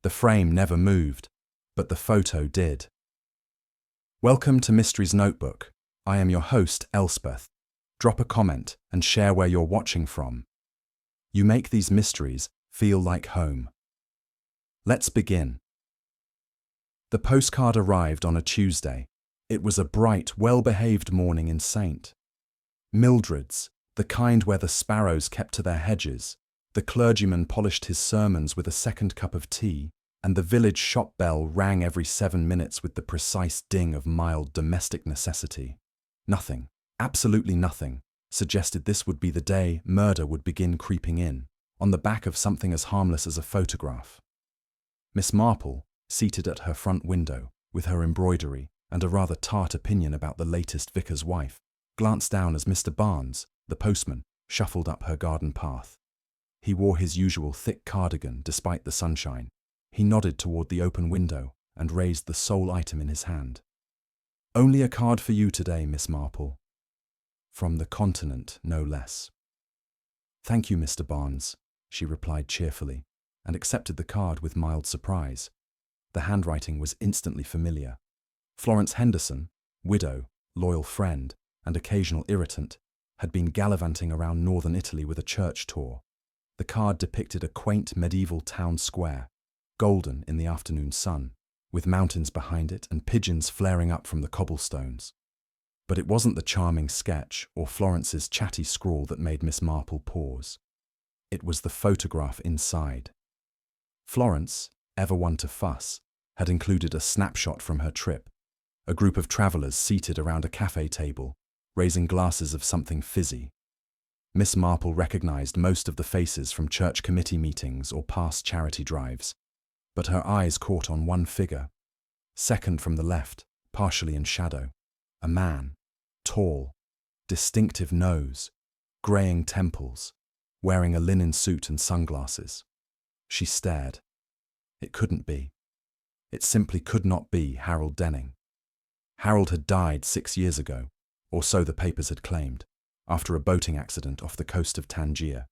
The frame never moved, but the photo did. Welcome to Mystery's Notebook. I am your host, Elspeth. Drop a comment and share where you're watching from. You make these mysteries feel like home. Let's begin. The postcard arrived on a Tuesday. It was a bright, well-behaved morning in St. Mildred's, the kind where the sparrows kept to their hedges, the clergyman polished his sermons with a second cup of tea, and the village shop bell rang every 7 minutes with the precise ding of mild domestic necessity. Nothing, absolutely nothing, suggested this would be the day murder would begin creeping in, on the back of something as harmless as a photograph. Miss Marple, seated at her front window, with her embroidery and a rather tart opinion about the latest vicar's wife, glanced down as Mr. Barnes, the postman, shuffled up her garden path. He wore his usual thick cardigan despite the sunshine. He nodded toward the open window and raised the sole item in his hand. "Only a card for you today, Miss Marple." From the continent, no less. "Thank you, Mr. Barnes," she replied cheerfully, and accepted the card with mild surprise. The handwriting was instantly familiar. Florence Henderson, widow, loyal friend, and occasional irritant, had been gallivanting around northern Italy with a church tour. The card depicted a quaint medieval town square, golden in the afternoon sun, with mountains behind it and pigeons flaring up from the cobblestones. But it wasn't the charming sketch or Florence's chatty scrawl that made Miss Marple pause. It was the photograph inside. Florence, ever one to fuss, had included a snapshot from her trip, a group of travellers seated around a cafe table, raising glasses of something fizzy. Miss Marple recognized most of the faces from church committee meetings or past charity drives, but her eyes caught on one figure, second from the left, partially in shadow, a man, tall, distinctive nose, greying temples, wearing a linen suit and sunglasses. She stared. It couldn't be. It simply could not be Harold Denning. Harold had died 6 years ago, or so the papers had claimed, after a boating accident off the coast of Tangier.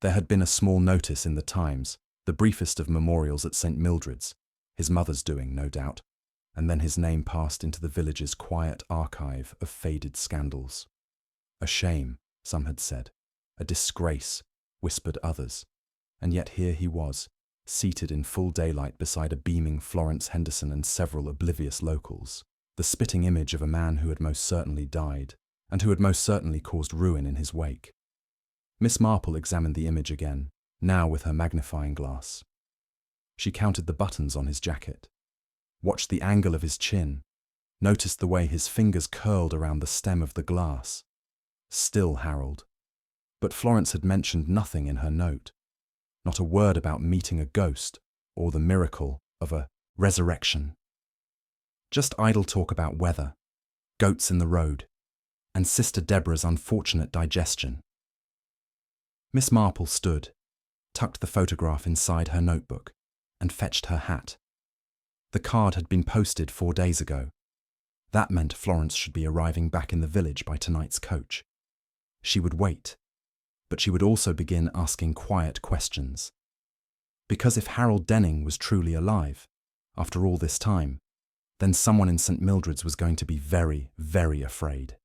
There had been a small notice in the Times, the briefest of memorials at St. Mildred's, his mother's doing, no doubt, and then his name passed into the village's quiet archive of faded scandals. A shame, some had said. A disgrace, whispered others. And yet here he was, seated in full daylight beside a beaming Florence Henderson and several oblivious locals, the spitting image of a man who had most certainly died, and who had most certainly caused ruin in his wake. Miss Marple examined the image again, now with her magnifying glass. She counted the buttons on his jacket, watched the angle of his chin, noticed the way his fingers curled around the stem of the glass. Still Harold. But Florence had mentioned nothing in her note. Not a word about meeting a ghost or the miracle of a resurrection. Just idle talk about weather, goats in the road, and Sister Deborah's unfortunate digestion. Miss Marple stood, tucked the photograph inside her notebook, and fetched her hat. The card had been posted 4 days ago. That meant Florence should be arriving back in the village by tonight's coach. She would wait, but she would also begin asking quiet questions. Because if Harold Denning was truly alive, after all this time, then someone in St. Mildred's was going to be very, very afraid.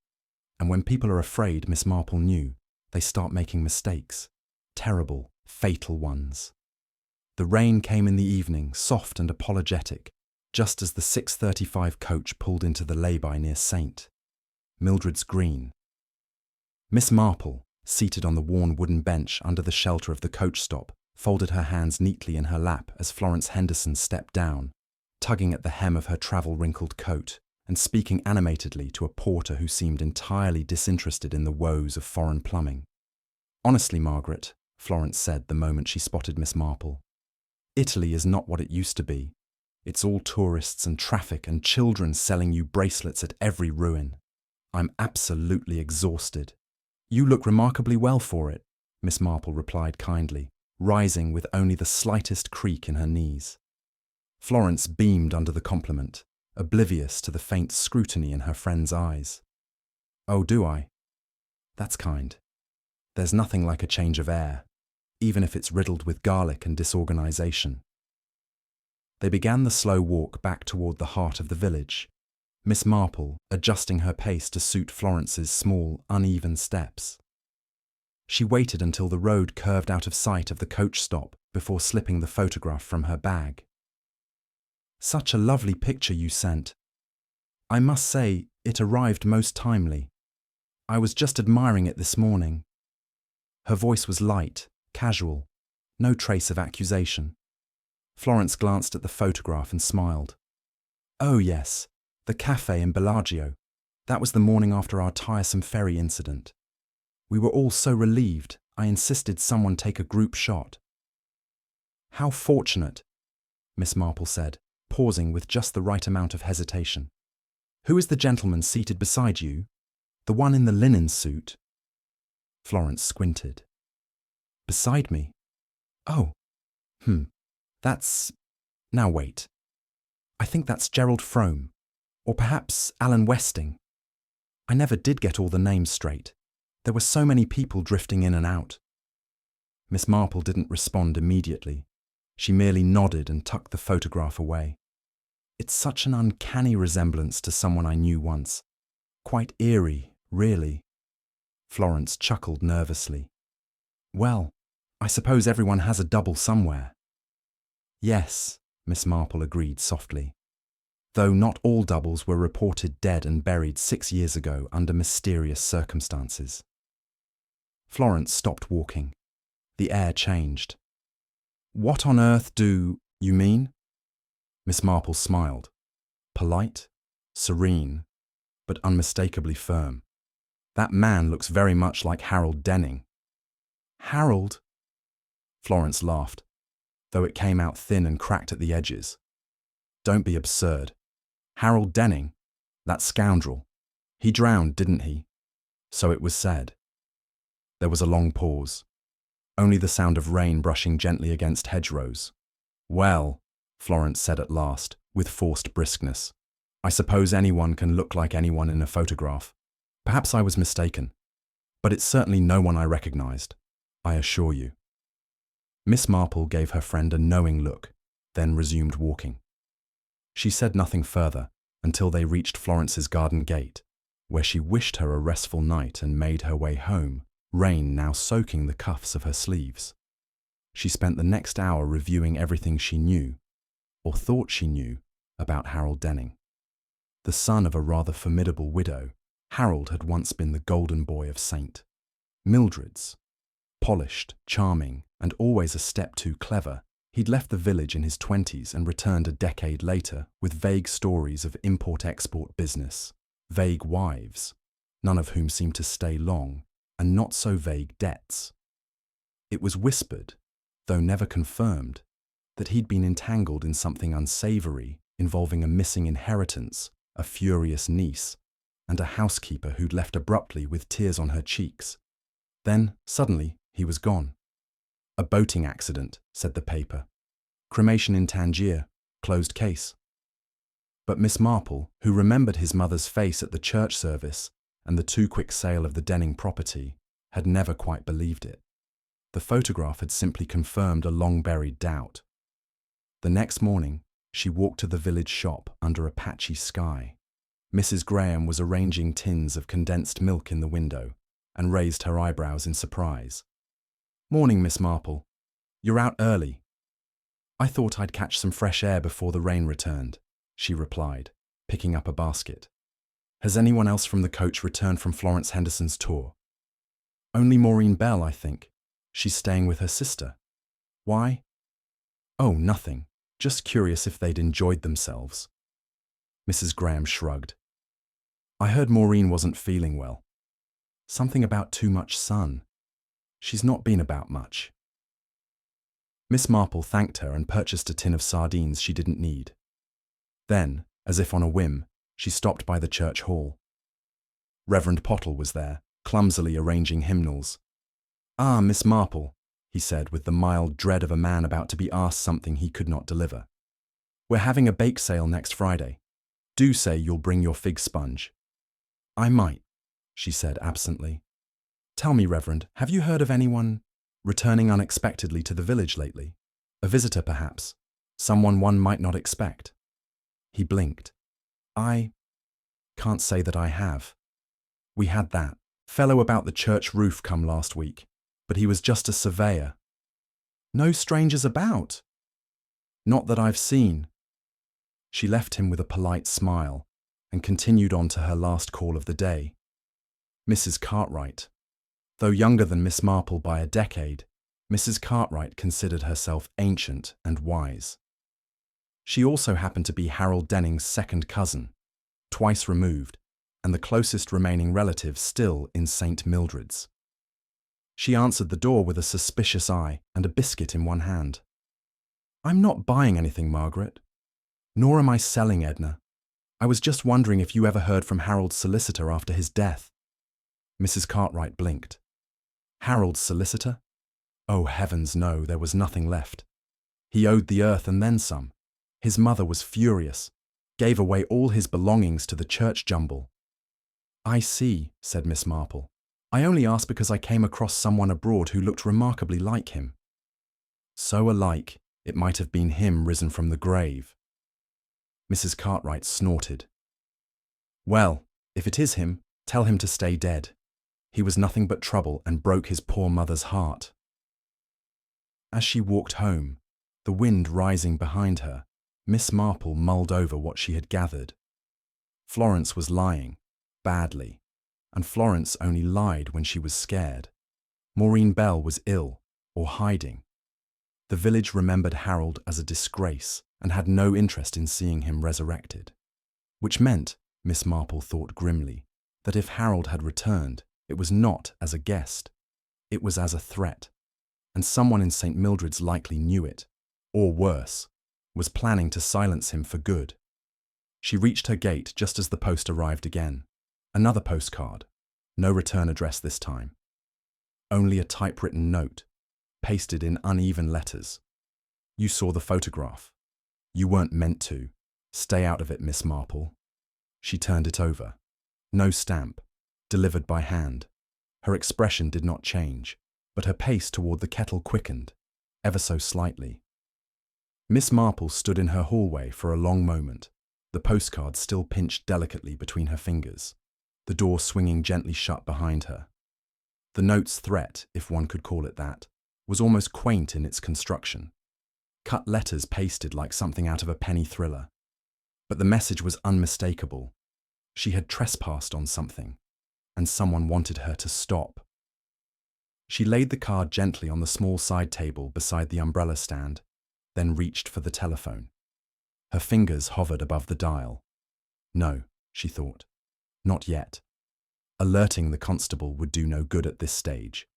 And when people are afraid, Miss Marple knew, they start making mistakes. Terrible, fatal ones. The rain came in the evening, soft and apologetic, just as the 6:35 coach pulled into the lay-by near St. Mildred's Green. Miss Marple, seated on the worn wooden bench under the shelter of the coach stop, folded her hands neatly in her lap as Florence Henderson stepped down, tugging at the hem of her travel-wrinkled coat and speaking animatedly to a porter who seemed entirely disinterested in the woes of foreign plumbing. "Honestly, Margaret," Florence said the moment she spotted Miss Marple, "Italy is not what it used to be. It's all tourists and traffic and children selling you bracelets at every ruin. I'm absolutely exhausted." "You look remarkably well for it," Miss Marple replied kindly, rising with only the slightest creak in her knees. Florence beamed under the compliment, oblivious to the faint scrutiny in her friend's eyes. "Oh, do I? That's kind. There's nothing like a change of air, even if it's riddled with garlic and disorganization." They began the slow walk back toward the heart of the village, Miss Marple adjusting her pace to suit Florence's small, uneven steps. She waited until the road curved out of sight of the coach stop before slipping the photograph from her bag. "Such a lovely picture you sent. I must say, it arrived most timely. I was just admiring it this morning." Her voice was light, casual, no trace of accusation. Florence glanced at the photograph and smiled. "Oh yes, the cafe in Bellagio. That was the morning after our tiresome ferry incident. We were all so relieved, I insisted someone take a group shot." "How fortunate," Miss Marple said, pausing with just the right amount of hesitation. "Who is the gentleman seated beside you? The one in the linen suit?" Florence squinted. "Beside me? Oh, that's... Now wait. I think that's Gerald Frome, or perhaps Alan Westing. I never did get all the names straight. There were so many people drifting in and out." Miss Marple didn't respond immediately. She merely nodded and tucked the photograph away. "It's such an uncanny resemblance to someone I knew once. Quite eerie, really." Florence chuckled nervously. "Well, I suppose everyone has a double somewhere." "Yes," Miss Marple agreed softly, "though not all doubles were reported dead and buried 6 years ago under mysterious circumstances." Florence stopped walking. The air changed. "What on earth do you mean?" Miss Marple smiled. Polite, serene, but unmistakably firm. "That man looks very much like Harold Denning." "Harold?" Florence laughed, though it came out thin and cracked at the edges. "Don't be absurd. Harold Denning? That scoundrel. He drowned, didn't he?" "So it was said." There was a long pause. Only the sound of rain brushing gently against hedgerows. "Well," Florence said at last, with forced briskness, "I suppose anyone can look like anyone in a photograph. Perhaps I was mistaken. But it's certainly no one I recognized, I assure you." Miss Marple gave her friend a knowing look, then resumed walking. She said nothing further until they reached Florence's garden gate, where she wished her a restful night and made her way home, rain now soaking the cuffs of her sleeves. She spent the next hour reviewing everything she knew, or thought she knew, about Harold Denning. The son of a rather formidable widow, Harold had once been the golden boy of St. Mildred's. Polished, charming, and always a step too clever, he'd left the village in his 20s and returned a decade later with vague stories of import-export business, vague wives, none of whom seemed to stay long, and not so vague debts. It was whispered, though never confirmed, that he'd been entangled in something unsavory involving a missing inheritance, a furious niece, and a housekeeper who'd left abruptly with tears on her cheeks. Then, suddenly, he was gone. "A boating accident," said the paper. "Cremation in Tangier, closed case." But Miss Marple, who remembered his mother's face at the church service and the too-quick sale of the Denning property, had never quite believed it. The photograph had simply confirmed a long-buried doubt. The next morning, she walked to the village shop under a patchy sky. Mrs. Graham was arranging tins of condensed milk in the window and raised her eyebrows in surprise. "Morning, Miss Marple. You're out early." "I thought I'd catch some fresh air before the rain returned," she replied, picking up a basket. "Has anyone else from the coach returned from Florence Henderson's tour?" "Only Maureen Bell, I think. She's staying with her sister." "Why?" "Oh, nothing. Just curious if they'd enjoyed themselves." Mrs. Graham shrugged. "I heard Maureen wasn't feeling well. Something about too much sun. She's not been about much." Miss Marple thanked her and purchased a tin of sardines she didn't need. Then, as if on a whim, she stopped by the church hall. Reverend Pottle was there, clumsily arranging hymnals. "Ah, Miss Marple," he said with the mild dread of a man about to be asked something he could not deliver. "We're having a bake sale next Friday. Do say you'll bring your fig sponge." "I might," she said absently. "Tell me, Reverend, have you heard of anyone returning unexpectedly to the village lately? A visitor, perhaps? Someone one might not expect. He blinked. I can't say that I have. We had that fellow about the church roof come last week, but he was just a surveyor. No strangers about. Not that I've seen. She left him with a polite smile and continued on to her last call of the day. Mrs. Cartwright. Though younger than Miss Marple by a decade, Mrs. Cartwright considered herself ancient and wise. She also happened to be Harold Denning's second cousin, twice removed, and the closest remaining relative still in St. Mildred's. She answered the door with a suspicious eye and a biscuit in one hand. I'm not buying anything, Margaret. Nor am I selling, Edna. I was just wondering if you ever heard from Harold's solicitor after his death. Mrs. Cartwright blinked. Harold's solicitor? Oh, heavens, no, there was nothing left. He owed the earth and then some. His mother was furious, gave away all his belongings to the church jumble. I see, said Miss Marple. I only asked because I came across someone abroad who looked remarkably like him. So alike, it might have been him risen from the grave. Mrs. Cartwright snorted. Well, if it is him, tell him to stay dead. He was nothing but trouble and broke his poor mother's heart. As she walked home, the wind rising behind her, Miss Marple mulled over what she had gathered. Florence was lying, badly, and Florence only lied when she was scared. Maureen Bell was ill, or hiding. The village remembered Harold as a disgrace and had no interest in seeing him resurrected. Which meant, Miss Marple thought grimly, that if Harold had returned, it was not as a guest. It was as a threat, and someone in St. Mildred's likely knew it, or worse, was planning to silence him for good. She reached her gate just as the post arrived again. Another postcard, no return address this time. Only a typewritten note, pasted in uneven letters. You saw the photograph. You weren't meant to. Stay out of it, Miss Marple. She turned it over. No stamp, delivered by hand. Her expression did not change, but her pace toward the kettle quickened, ever so slightly. Miss Marple stood in her hallway for a long moment, the postcard still pinched delicately between her fingers, the door swinging gently shut behind her. The note's threat, if one could call it that, was almost quaint in its construction. Cut letters pasted like something out of a penny thriller. But the message was unmistakable. She had trespassed on something, and someone wanted her to stop. She laid the card gently on the small side table beside the umbrella stand, then reached for the telephone. Her fingers hovered above the dial. No, she thought, not yet. Alerting the constable would do no good at this stage.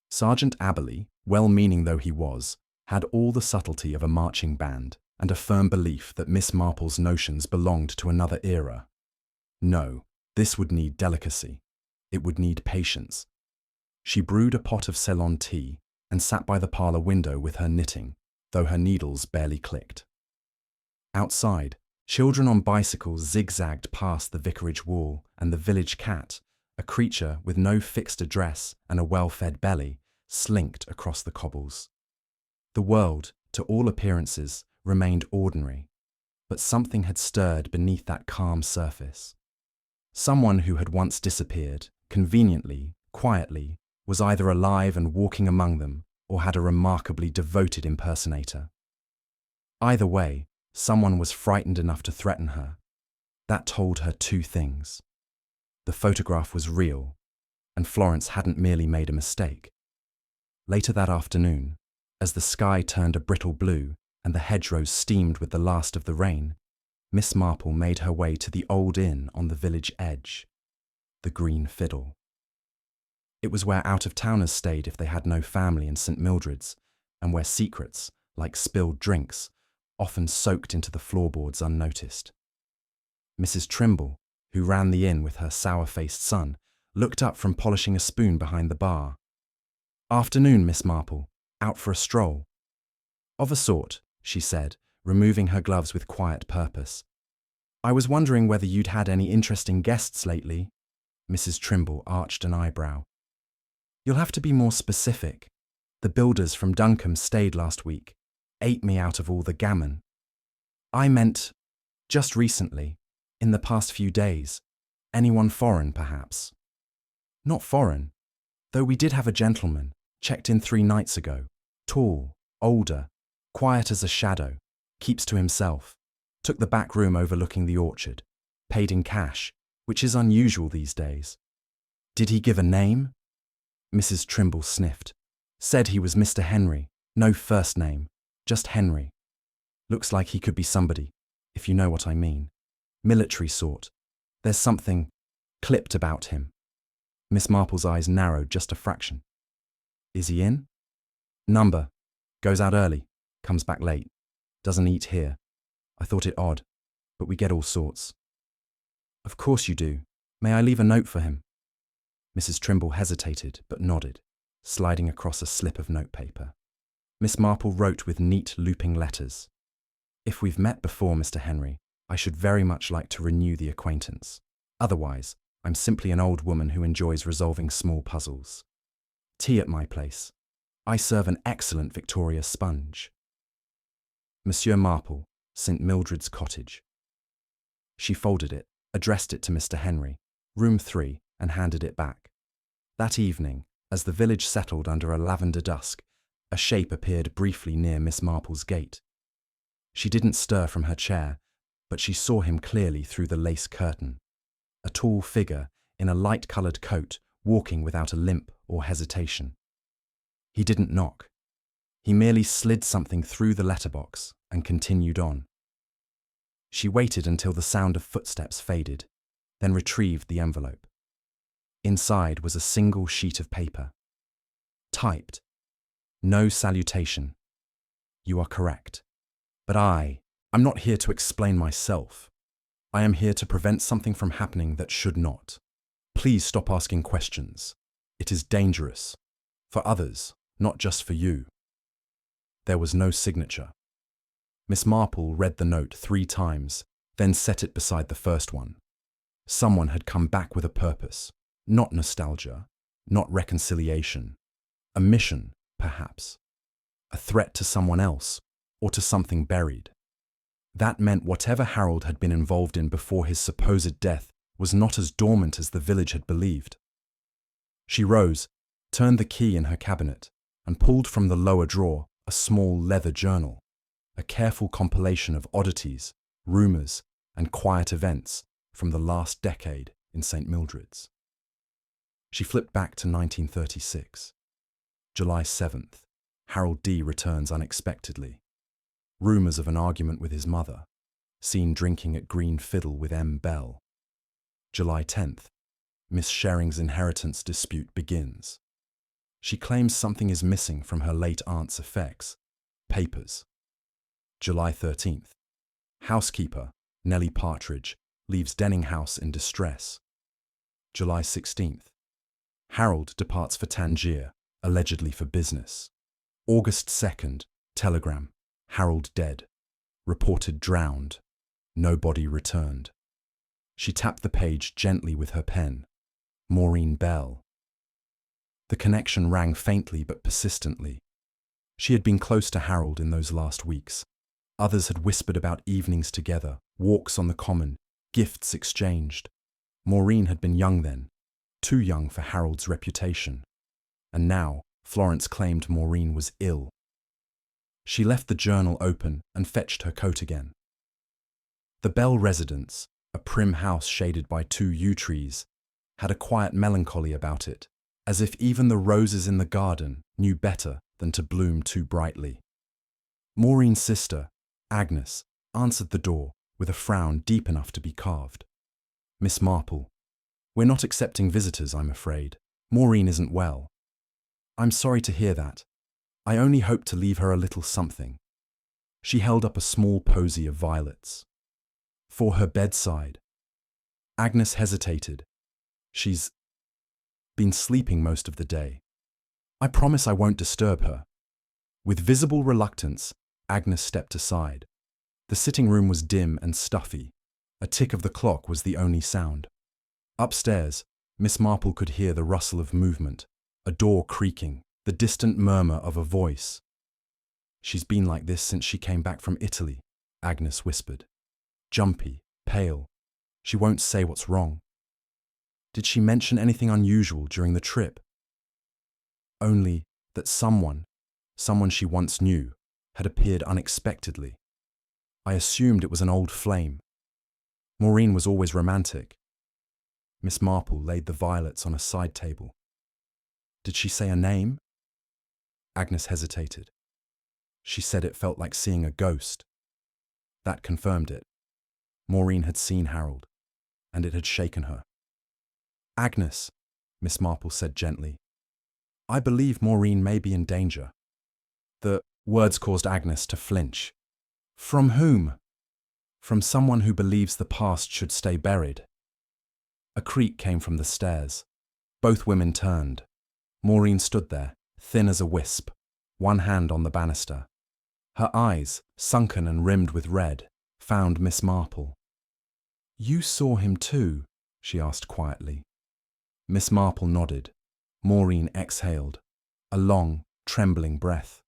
Sergeant Aberley, well-meaning though he was, had all the subtlety of a marching band and a firm belief that Miss Marple's notions belonged to another era. No, this would need delicacy. It would need patience. She brewed a pot of Ceylon tea and sat by the parlour window with her knitting, though her needles barely clicked. Outside, children on bicycles zigzagged past the vicarage wall, and the village cat, a creature with no fixed address and a well-fed belly, slinked across the cobbles. The world, to all appearances, remained ordinary, but something had stirred beneath that calm surface. Someone who had once disappeared, conveniently, quietly, was either alive and walking among them, or had a remarkably devoted impersonator. Either way, someone was frightened enough to threaten her. That told her two things. The photograph was real, and Florence hadn't merely made a mistake. Later that afternoon, as the sky turned a brittle blue and the hedgerows steamed with the last of the rain, Miss Marple made her way to the old inn on the village edge, the Green Fiddle. It was where out-of-towners stayed if they had no family in St. Mildred's, and where secrets, like spilled drinks, often soaked into the floorboards unnoticed. Mrs. Trimble, who ran the inn with her sour-faced son, looked up from polishing a spoon behind the bar. "Afternoon, Miss Marple. Out for a stroll?" "Of a sort," she said, removing her gloves with quiet purpose. "I was wondering whether you'd had any interesting guests lately." Mrs. Trimble arched an eyebrow. "You'll have to be more specific. The builders from Duncombe stayed last week, ate me out of all the gammon, I meant just recently, in the past few days. Anyone foreign, perhaps? Not foreign, though we did have a gentleman, checked in 3 nights ago. Tall, older, quiet as a shadow, keeps to himself. Took the back room overlooking the orchard. Paid in cash, which is unusual these days. Did he give a name? Mrs. Trimble sniffed. Said he was Mr. Henry. No first name, just Henry. Looks like he could be somebody, if you know what I mean. Military sort. There's something clipped about him. Miss Marple's eyes narrowed just a fraction. Is he in? Number. Goes out early, comes back late. Doesn't eat here. I thought it odd, but we get all sorts. Of course you do. May I leave a note for him? Mrs. Trimble hesitated, but nodded, sliding across a slip of notepaper. Miss Marple wrote with neat looping letters. If we've met before, Mr. Henry, I should very much like to renew the acquaintance. Otherwise, I'm simply an old woman who enjoys resolving small puzzles. Tea at my place. I serve an excellent Victoria sponge. Monsieur Marple, St. Mildred's Cottage. She folded it, addressed it to Mr. Henry, room 3, and handed it back. That evening, as the village settled under a lavender dusk, a shape appeared briefly near Miss Marple's gate. She didn't stir from her chair, but she saw him clearly through the lace curtain. A tall figure in a light-coloured coat, walking without a limp or hesitation. He didn't knock. He merely slid something through the letterbox and continued on. She waited until the sound of footsteps faded, then retrieved the envelope. Inside was a single sheet of paper. Typed. No salutation. You are correct. But I'm not here to explain myself. I am here to prevent something from happening that should not. Please stop asking questions. It is dangerous. For others, not just for you. There was no signature. Miss Marple read the note 3 times, then set it beside the first one. Someone had come back with a purpose. Not nostalgia, not reconciliation. A mission, perhaps. A threat to someone else, or to something buried. That meant whatever Harold had been involved in before his supposed death was not as dormant as the village had believed. She rose, turned the key in her cabinet, and pulled from the lower drawer a small leather journal, a careful compilation of oddities, rumours, and quiet events from the last decade in St. Mildred's. She flipped back to 1936. July 7th. Harold D. returns unexpectedly. Rumours of an argument with his mother. Seen drinking at Green Fiddle with M. Bell. July 10th. Miss Shering's inheritance dispute begins. She claims something is missing from her late aunt's effects. Papers. July 13th. Housekeeper, Nellie Partridge, leaves Denning House in distress. July 16th. Harold departs for Tangier, allegedly for business. August 2nd. Telegram. Harold dead. Reported drowned. No body returned. She tapped the page gently with her pen. Maureen Bell. The connection rang faintly but persistently. She had been close to Harold in those last weeks. Others had whispered about evenings together, walks on the common, gifts exchanged. Maureen had been young then, too young for Harold's reputation. And now Florence claimed Maureen was ill. She left the journal open and fetched her coat again. The Bell residence, a prim house shaded by 2 yew trees, had a quiet melancholy about it, as if even the roses in the garden knew better than to bloom too brightly. Maureen's sister, Agnes, answered the door with a frown deep enough to be carved. Miss Marple, we're not accepting visitors, I'm afraid. Maureen isn't well. I'm sorry to hear that. I only hope to leave her a little something. She held up a small posy of violets. For her bedside. Agnes hesitated. She's been sleeping most of the day. I promise I won't disturb her. With visible reluctance, Agnes stepped aside. The sitting room was dim and stuffy. A tick of the clock was the only sound. Upstairs, Miss Marple could hear the rustle of movement, a door creaking, the distant murmur of a voice. She's been like this since she came back from Italy, Agnes whispered. Jumpy, pale. She won't say what's wrong. Did she mention anything unusual during the trip? Only that someone she once knew, had appeared unexpectedly. I assumed it was an old flame. Maureen was always romantic. Miss Marple laid the violets on a side table. Did she say a name? Agnes hesitated. She said it felt like seeing a ghost. That confirmed it. Maureen had seen Harold, and it had shaken her. Agnes, Miss Marple said gently, I believe Maureen may be in danger. The words caused Agnes to flinch. From whom? From someone who believes the past should stay buried. A creak came from the stairs. Both women turned. Maureen stood there, thin as a wisp, one hand on the banister. Her eyes, sunken and rimmed with red, found Miss Marple. You saw him too? She asked quietly. Miss Marple nodded. Maureen exhaled, a long, trembling breath.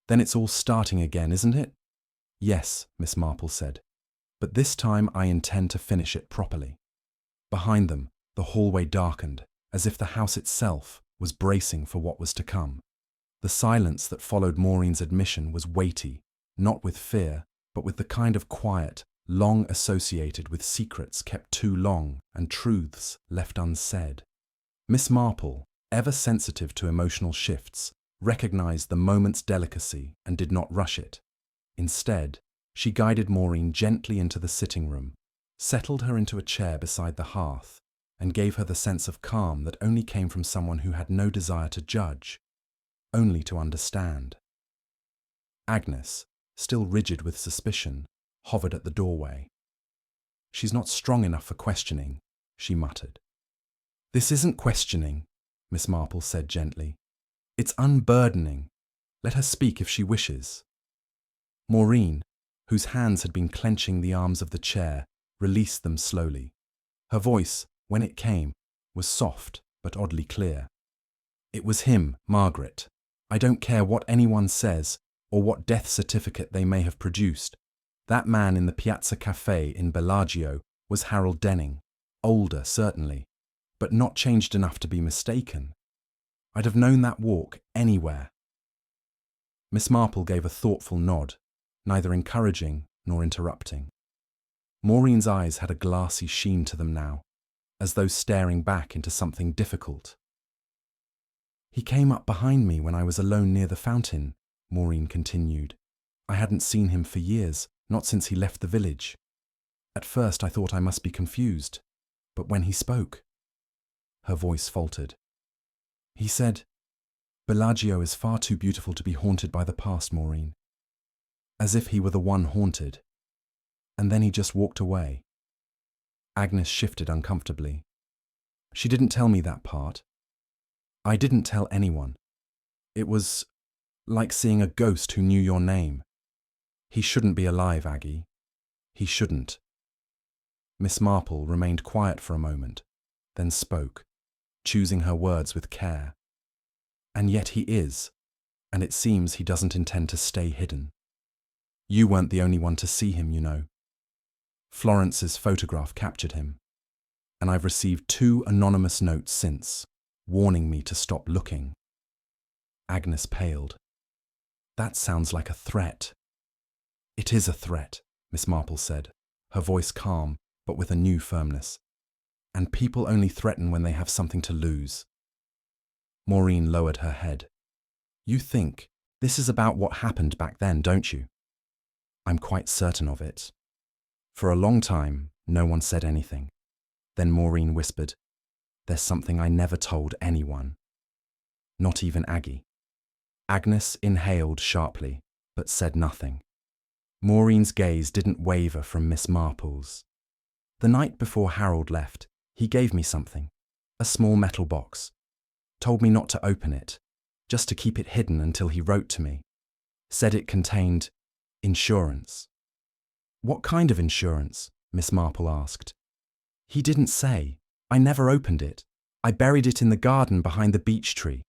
Then it's all starting again, isn't it? Yes, Miss Marple said, but this time I intend to finish it properly. Behind them, the hallway darkened, as if the house itself was bracing for what was to come. The silence that followed Maureen's admission was weighty, not with fear, but with the kind of quiet, long associated with secrets kept too long and truths left unsaid. Miss Marple, ever sensitive to emotional shifts, recognized the moment's delicacy and did not rush it. Instead, she guided Maureen gently into the sitting room, settled her into a chair beside the hearth, and gave her the sense of calm that only came from someone who had no desire to judge, only to understand. Agnes, still rigid with suspicion, hovered at the doorway. She's not strong enough for questioning, she muttered. This isn't questioning, Miss Marple said gently. It's unburdening. Let her speak if she wishes. Maureen, whose hands had been clenching the arms of the chair, released them slowly. Her voice, when it came, was soft but oddly clear. It was him, Margaret. I don't care what anyone says or what death certificate they may have produced. That man in the Piazza Cafe in Bellagio was Harold Denning, older certainly, but not changed enough to be mistaken. I'd have known that walk anywhere. Miss Marple gave a thoughtful nod, neither encouraging nor interrupting. Maureen's eyes had a glassy sheen to them now, as though staring back into something difficult. He came up behind me when I was alone near the fountain, Maureen continued. I hadn't seen him for years, not since he left the village. At first I thought I must be confused, but when he spoke, her voice faltered. He said, Bellagio is far too beautiful to be haunted by the past, Maureen. As if he were the one haunted. And then he just walked away. Agnes shifted uncomfortably. She didn't tell me that part. I didn't tell anyone. It was like seeing a ghost who knew your name. He shouldn't be alive, Aggie. He shouldn't. Miss Marple remained quiet for a moment, then spoke, choosing her words with care. And yet he is, and it seems he doesn't intend to stay hidden. You weren't the only one to see him, you know. Florence's photograph captured him, and I've received 2 anonymous notes since, warning me to stop looking. Agnes paled. That sounds like a threat. It is a threat, Miss Marple said, her voice calm, but with a new firmness. And people only threaten when they have something to lose. Maureen lowered her head. You think this is about what happened back then, don't you? I'm quite certain of it. For a long time, no one said anything. Then Maureen whispered, There's something I never told anyone. Not even Aggie. Agnes inhaled sharply, but said nothing. Maureen's gaze didn't waver from Miss Marple's. The night before Harold left, he gave me something, a small metal box. Told me not to open it, just to keep it hidden until he wrote to me. Said it contained insurance. What kind of insurance? Miss Marple asked. He didn't say. I never opened it. I buried it in the garden behind the beech tree.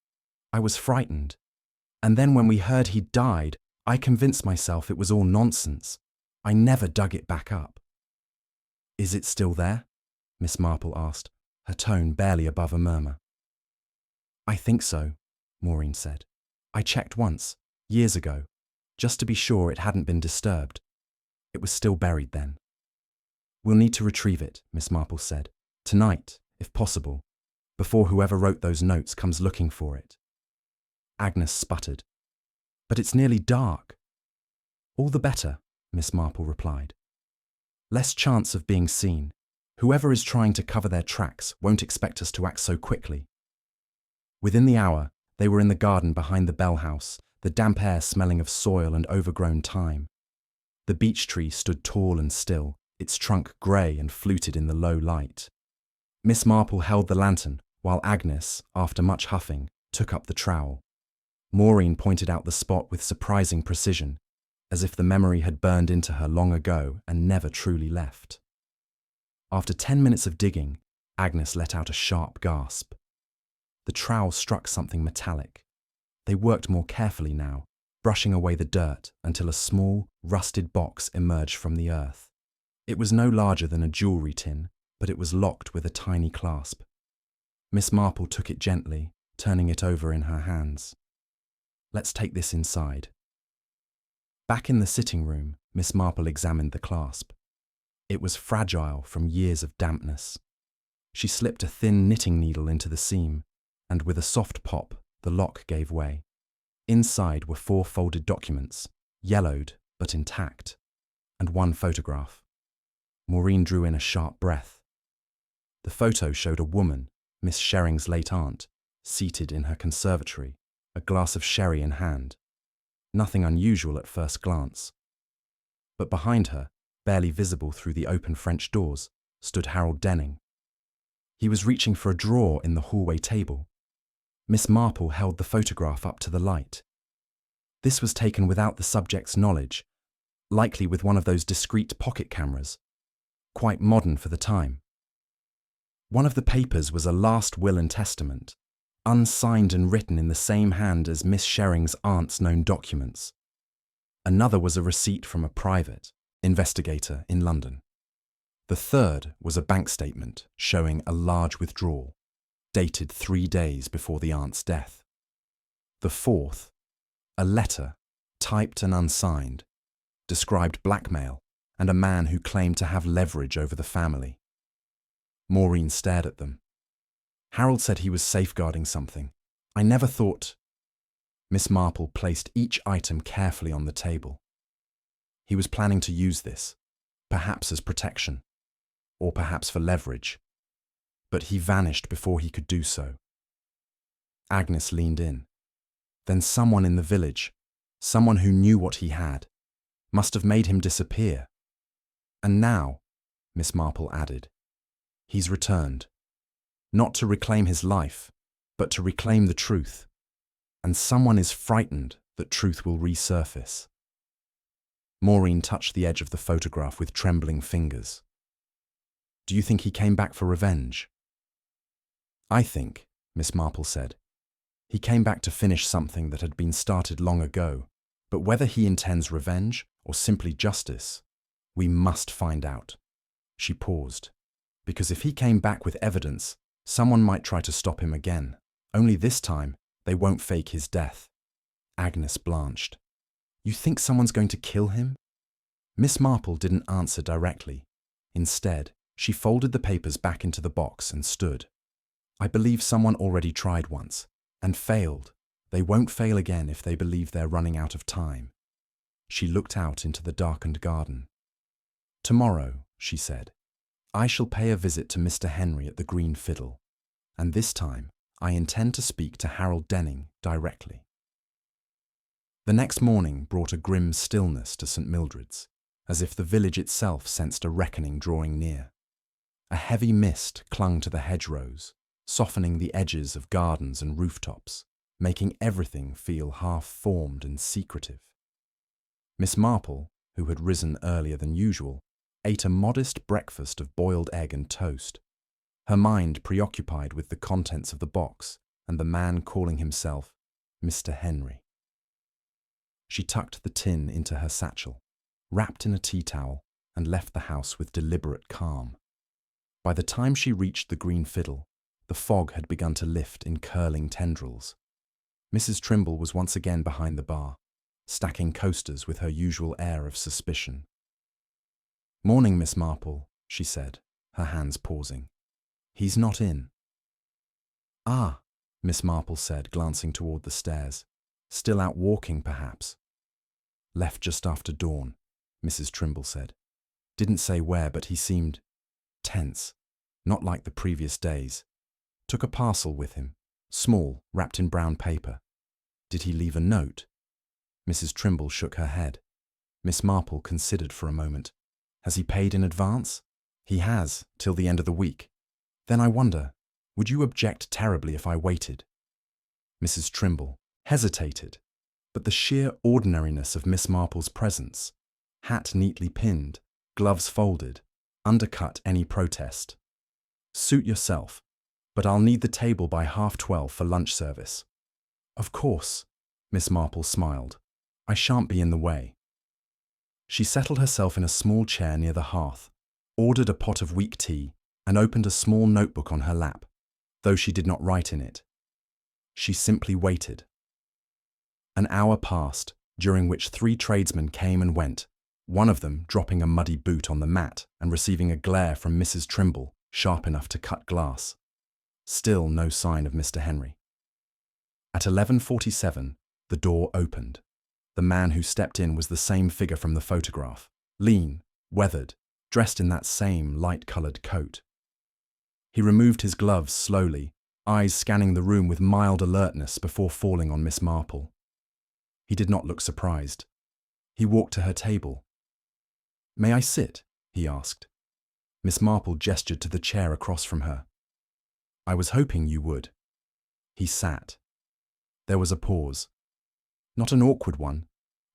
I was frightened. And then when we heard he'd died, I convinced myself it was all nonsense. I never dug it back up." "Is it still there?" Miss Marple asked, her tone barely above a murmur. "I think so," Maureen said. "I checked once, years ago, just to be sure it hadn't been disturbed. It was still buried then." "We'll need to retrieve it," Miss Marple said. "Tonight, if possible, before whoever wrote those notes comes looking for it." Agnes sputtered. "But it's nearly dark." "All the better," Miss Marple replied. "Less chance of being seen. Whoever is trying to cover their tracks won't expect us to act so quickly." Within the hour, they were in the garden behind the bell house, the damp air smelling of soil and overgrown thyme. The beech tree stood tall and still, its trunk grey and fluted in the low light. Miss Marple held the lantern, while Agnes, after much huffing, took up the trowel. Maureen pointed out the spot with surprising precision, as if the memory had burned into her long ago and never truly left. After 10 minutes of digging, Agnes let out a sharp gasp. The trowel struck something metallic. They worked more carefully now, brushing away the dirt until a small, rusted box emerged from the earth. It was no larger than a jewellery tin, but it was locked with a tiny clasp. Miss Marple took it gently, turning it over in her hands. "Let's take this inside." Back in the sitting room, Miss Marple examined the clasp. It was fragile from years of dampness. She slipped a thin knitting needle into the seam, and with a soft pop, the lock gave way. Inside were 4 folded documents, yellowed but intact, and 1 photograph. Maureen drew in a sharp breath. The photo showed a woman, Miss Sherring's late aunt, seated in her conservatory, a glass of sherry in hand. Nothing unusual at first glance. But behind her, barely visible through the open French doors, stood Harold Denning. He was reaching for a drawer in the hallway table. Miss Marple held the photograph up to the light. This was taken without the subject's knowledge, likely with one of those discreet pocket cameras, quite modern for the time. One of the papers was a last will and testament, unsigned and written in the same hand as Miss Sherring's aunt's known documents. Another was a receipt from a private investigator in London. The third was a bank statement showing a large withdrawal, dated 3 days before the aunt's death. The fourth, a letter, typed and unsigned, described blackmail and a man who claimed to have leverage over the family. Maureen stared at them. "Harold said he was safeguarding something. I never thought—" Miss Marple placed each item carefully on the table. "He was planning to use this, perhaps as protection, or perhaps for leverage. But he vanished before he could do so." Agnes leaned in. Then someone in the village, someone who knew what he had, must have made him disappear. And now, Miss Marple added, he's returned. Not to reclaim his life, but to reclaim the truth. And someone is frightened that truth will resurface. Maureen touched the edge of the photograph with trembling fingers. "Do you think he came back for revenge?" "I think," Miss Marple said, "he came back to finish something that had been started long ago, but whether he intends revenge or simply justice, we must find out." She paused, "because if he came back with evidence, someone might try to stop him again, only this time they won't fake his death." Agnes blanched. "You think someone's going to kill him?" Miss Marple didn't answer directly. Instead, she folded the papers back into the box and stood. "I believe someone already tried once, and failed. They won't fail again if they believe they're running out of time." She looked out into the darkened garden. "Tomorrow," she said, "I shall pay a visit to Mr. Henry at the Green Fiddle, and this time I intend to speak to Harold Denning directly." The next morning brought a grim stillness to St. Mildred's, as if the village itself sensed a reckoning drawing near. A heavy mist clung to the hedgerows, softening the edges of gardens and rooftops, making everything feel half-formed and secretive. Miss Marple, who had risen earlier than usual, ate a modest breakfast of boiled egg and toast, her mind preoccupied with the contents of the box and the man calling himself Mr. Henry. She tucked the tin into her satchel, wrapped in a tea towel, and left the house with deliberate calm. By the time she reached the green fiddle, the fog had begun to lift in curling tendrils. Mrs. Trimble was once again behind the bar, stacking coasters with her usual air of suspicion. "Morning, Miss Marple," she said, her hands pausing. "He's not in." "Ah," Miss Marple said, glancing toward the stairs. "Still out walking, perhaps?" "Left just after dawn," Mrs. Trimble said. "Didn't say where, but he seemed tense, not like the previous days. Took a parcel with him, small, wrapped in brown paper. Did he leave a note?" Mrs. Trimble shook her head. Miss Marple considered for a moment. "Has he paid in advance?" "He has, till the end of the week." "Then I wonder, would you object terribly if I waited?" Mrs. Trimble hesitated, but the sheer ordinariness of Miss Marple's presence, hat neatly pinned, gloves folded, undercut any protest. "Suit yourself, but I'll need the table by 12:30 for lunch service." "Of course," Miss Marple smiled. "I shan't be in the way." She settled herself in a small chair near the hearth, ordered a pot of weak tea, and opened a small notebook on her lap, though she did not write in it. She simply waited. An hour passed, during which 3 tradesmen came and went, one of them dropping a muddy boot on the mat and receiving a glare from Mrs. Trimble, sharp enough to cut glass. Still no sign of Mr. Henry. At 11:47, the door opened. The man who stepped in was the same figure from the photograph, lean, weathered, dressed in that same light-coloured coat. He removed his gloves slowly, eyes scanning the room with mild alertness before falling on Miss Marple. He did not look surprised. He walked to her table. "May I sit?" he asked. Miss Marple gestured to the chair across from her. "I was hoping you would." He sat. There was a pause. Not an awkward one,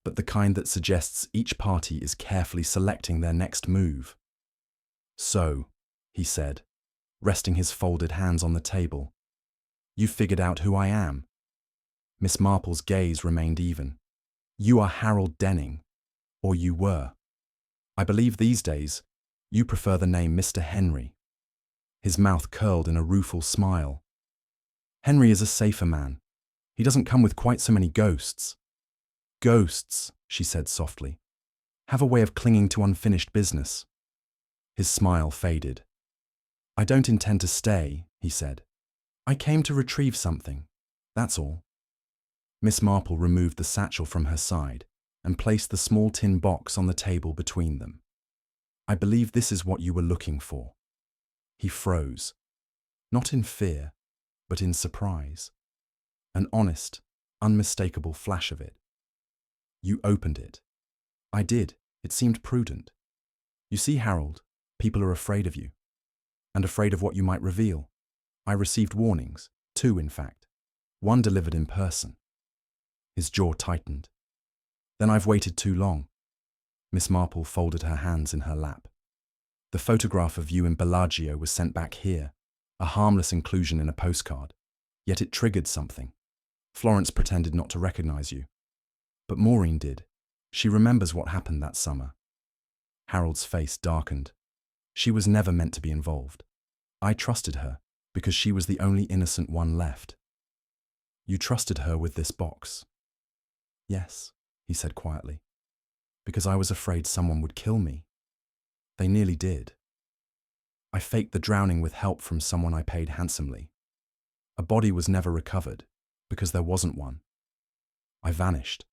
but the kind that suggests each party is carefully selecting their next move. "So," he said, resting his folded hands on the table, "you figured out who I am?" Miss Marple's gaze remained even. "You are Harold Denning, or you were. I believe these days you prefer the name Mr. Henry." His mouth curled in a rueful smile. "Henry is a safer man. He doesn't come with quite so many ghosts." "Ghosts," she said softly, "have a way of clinging to unfinished business." His smile faded. "I don't intend to stay," he said. "I came to retrieve something, that's all." Miss Marple removed the satchel from her side and placed the small tin box on the table between them. "I believe this is what you were looking for." He froze, not in fear, but in surprise. An honest, unmistakable flash of it. "You opened it." "I did. It seemed prudent. You see, Harold, people are afraid of you, and afraid of what you might reveal. I received warnings, 2 in fact, one delivered in person." His jaw tightened. "Then I've waited too long." Miss Marple folded her hands in her lap. "The photograph of you in Bellagio was sent back here, a harmless inclusion in a postcard, yet it triggered something. Florence pretended not to recognize you. But Maureen did. She remembers what happened that summer." Harold's face darkened. "She was never meant to be involved. I trusted her because she was the only innocent one left." "You trusted her with this box?" "Yes," he said quietly, "because I was afraid someone would kill me. They nearly did. I faked the drowning with help from someone I paid handsomely. A body was never recovered, because there wasn't one. I vanished.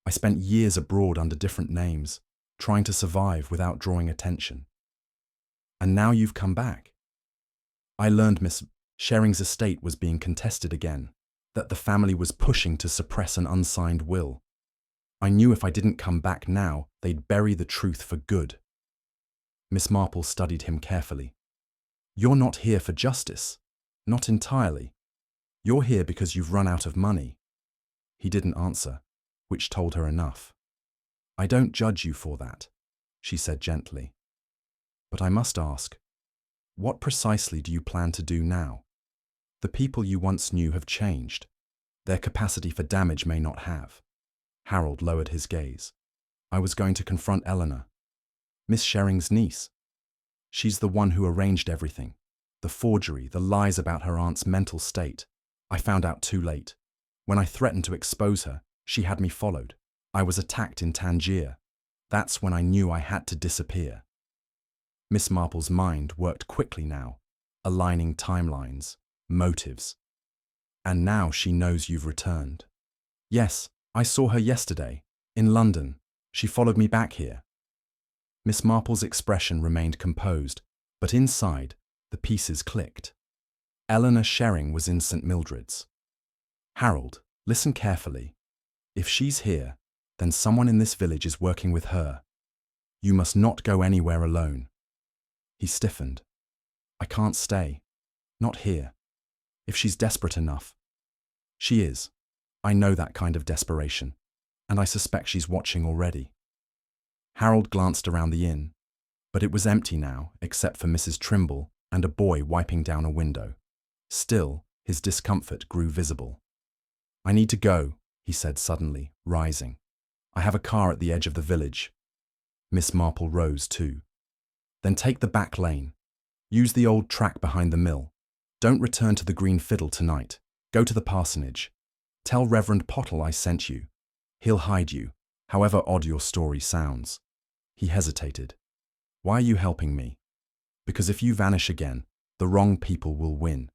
I spent years abroad under different names, trying to survive without drawing attention. And now you've come back. I learned Miss Shering's estate was being contested again, that the family was pushing to suppress an unsigned will. I knew if I didn't come back now, they'd bury the truth for good." Miss Marple studied him carefully. "You're not here for justice. Not entirely. You're here because you've run out of money." He didn't answer, which told her enough. "I don't judge you for that," she said gently. "But I must ask, what precisely do you plan to do now? The people you once knew have changed. Their capacity for damage may not have." Harold lowered his gaze. I was going to confront Eleanor, Miss Sherring's niece. She's the one who arranged everything. The forgery, the lies about her aunt's mental state. I found out too late. When I threatened to expose her, she had me followed. I was attacked in Tangier. That's when I knew I had to disappear. Miss Marple's mind worked quickly now, aligning timelines, motives. And now she knows you've returned. Yes, I saw her yesterday, in London. She followed me back here. Miss Marple's expression remained composed, but inside, the pieces clicked. Eleanor Sherring was in St. Mildred's. Harold, listen carefully. If she's here, then someone in this village is working with her. You must not go anywhere alone. He stiffened. I can't stay. Not here. If she's desperate enough. She is. I know that kind of desperation, and I suspect she's watching already. Harold glanced around the inn, but it was empty now, except for Mrs. Trimble and a boy wiping down a window. Still, his discomfort grew visible. I need to go, he said suddenly, rising. I have a car at the edge of the village. Miss Marple rose too. Then take the back lane. Use the old track behind the mill. Don't return to the Green Fiddle tonight. Go to the parsonage. Tell Reverend Pottle I sent you. He'll hide you, however odd your story sounds. He hesitated. Why are you helping me? Because if you vanish again, the wrong people will win.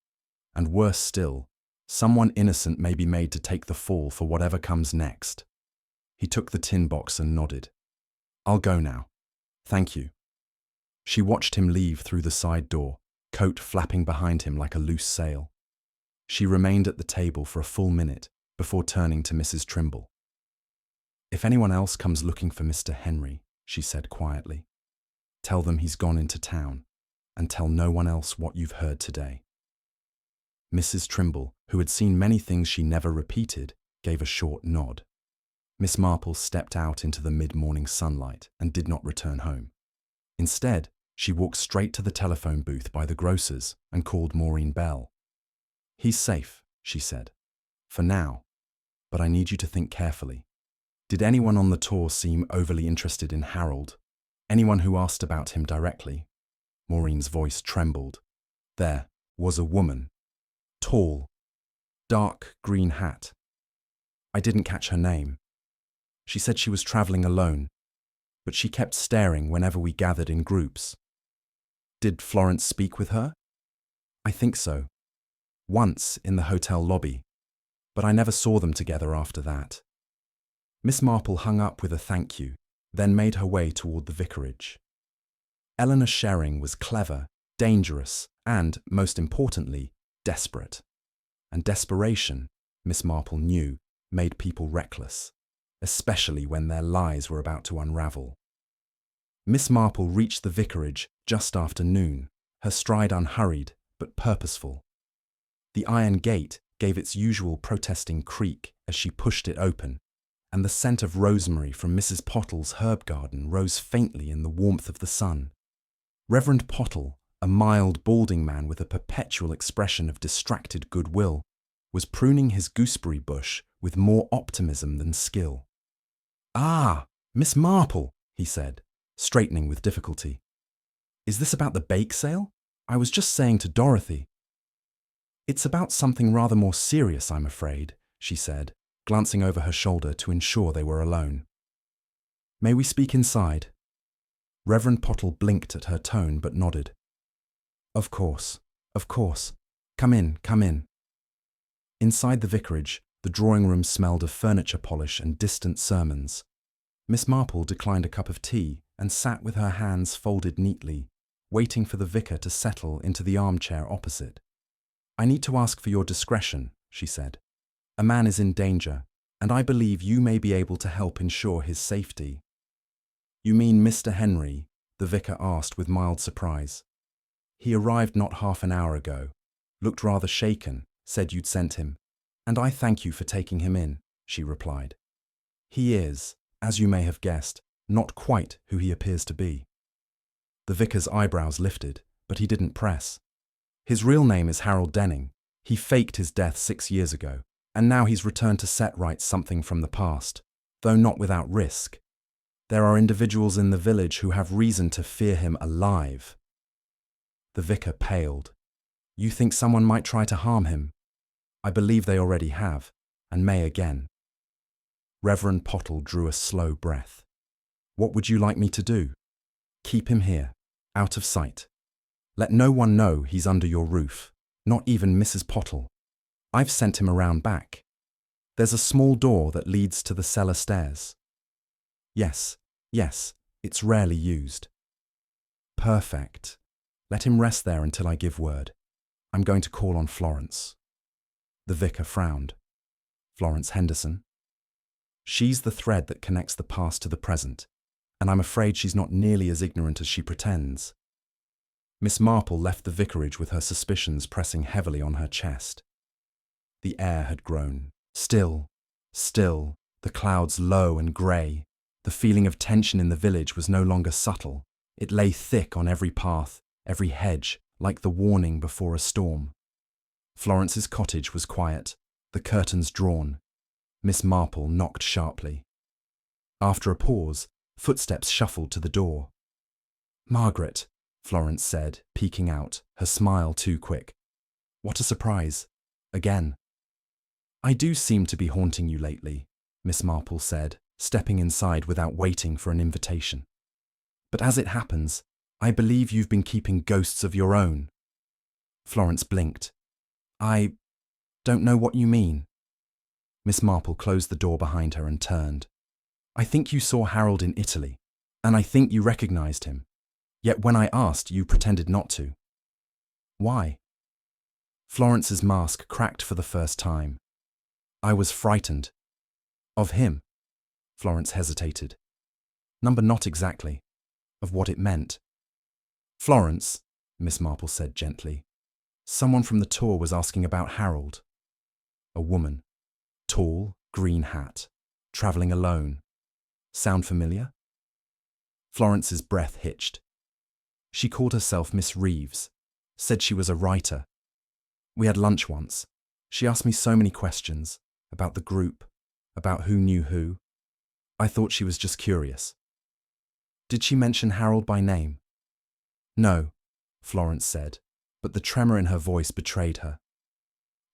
And worse still, someone innocent may be made to take the fall for whatever comes next. He took the tin box and nodded. I'll go now. Thank you. She watched him leave through the side door, coat flapping behind him like a loose sail. She remained at the table for a full minute before turning to Mrs. Trimble. If anyone else comes looking for Mr. Henry, she said quietly, tell them he's gone into town, and tell no one else what you've heard today. Mrs. Trimble, who had seen many things she never repeated, gave a short nod. Miss Marple stepped out into the mid-morning sunlight and did not return home. Instead, she walked straight to the telephone booth by the grocer's and called Maureen Bell. He's safe, she said. For now. But I need you to think carefully. Did anyone on the tour seem overly interested in Harold? Anyone who asked about him directly? Maureen's voice trembled. There was a woman. Tall. Dark green hat. I didn't catch her name. She said she was traveling alone, but she kept staring whenever we gathered in groups. Did Florence speak with her? I think so. Once in the hotel lobby, but I never saw them together after that. Miss Marple hung up with a thank you, then made her way toward the vicarage. Eleanor Sherring was clever, dangerous, and, most importantly, desperate. And desperation, Miss Marple knew, made people reckless, especially when their lies were about to unravel. Miss Marple reached the vicarage just after noon, her stride unhurried but purposeful. The iron gate gave its usual protesting creak as she pushed it open, and the scent of rosemary from Mrs. Pottle's herb garden rose faintly in the warmth of the sun. Reverend Pottle, a mild, balding man with a perpetual expression of distracted goodwill, was pruning his gooseberry bush with more optimism than skill. Ah, Miss Marple, he said, straightening with difficulty. Is this about the bake sale? I was just saying to Dorothy. It's about something rather more serious, I'm afraid, she said, glancing over her shoulder to ensure they were alone. May we speak inside? Reverend Pottle blinked at her tone but nodded. Of course, of course. Come in, come in. Inside the vicarage, the drawing room smelled of furniture polish and distant sermons. Miss Marple declined a cup of tea and sat with her hands folded neatly, waiting for the vicar to settle into the armchair opposite. I need to ask for your discretion, she said. A man is in danger, and I believe you may be able to help ensure his safety. You mean Mr. Henry? The vicar asked with mild surprise. He arrived not half an hour ago, looked rather shaken, said you'd sent him, and I thank you for taking him in, she replied. He is, as you may have guessed, not quite who he appears to be. The vicar's eyebrows lifted, but he didn't press. His real name is Harold Denning. He faked his death 6 years ago, and now he's returned to set right something from the past, though not without risk. There are individuals in the village who have reason to fear him alive. The vicar paled. You think someone might try to harm him? I believe they already have, and may again. Reverend Pottle drew a slow breath. What would you like me to do? Keep him here, out of sight. Let no one know he's under your roof, not even Mrs. Pottle. I've sent him around back. There's a small door that leads to the cellar stairs. Yes, it's rarely used. Perfect. Let him rest there until I give word. I'm going to call on Florence. The vicar frowned. Florence Henderson? She's the thread that connects the past to the present, and I'm afraid she's not nearly as ignorant as she pretends. Miss Marple left the vicarage with her suspicions pressing heavily on her chest. The air had grown still, the clouds low and grey. The feeling of tension in the village was no longer subtle. It lay thick on every path, every hedge, like the warning before a storm. Florence's cottage was quiet, the curtains drawn. Miss Marple knocked sharply. After a pause, footsteps shuffled to the door. Margaret, Florence said, peeking out, her smile too quick. What a surprise. Again. I do seem to be haunting you lately, Miss Marple said, stepping inside without waiting for an invitation. But as it happens, I believe you've been keeping ghosts of your own. Florence blinked. I don't know what you mean. Miss Marple closed the door behind her and turned. I think you saw Harold in Italy, and I think you recognized him. Yet when I asked, you pretended not to. Why? Florence's mask cracked for the first time. I was frightened. Of him? Florence hesitated. Not exactly. Of what it meant. Florence, Miss Marple said gently. Someone from the tour was asking about Harold. A woman. Tall, green hat. Travelling alone. Sound familiar? Florence's breath hitched. She called herself Miss Reeves. Said she was a writer. We had lunch once. She asked me so many questions. About the group. About who knew who. I thought she was just curious. Did she mention Harold by name? No, Florence said, but the tremor in her voice betrayed her.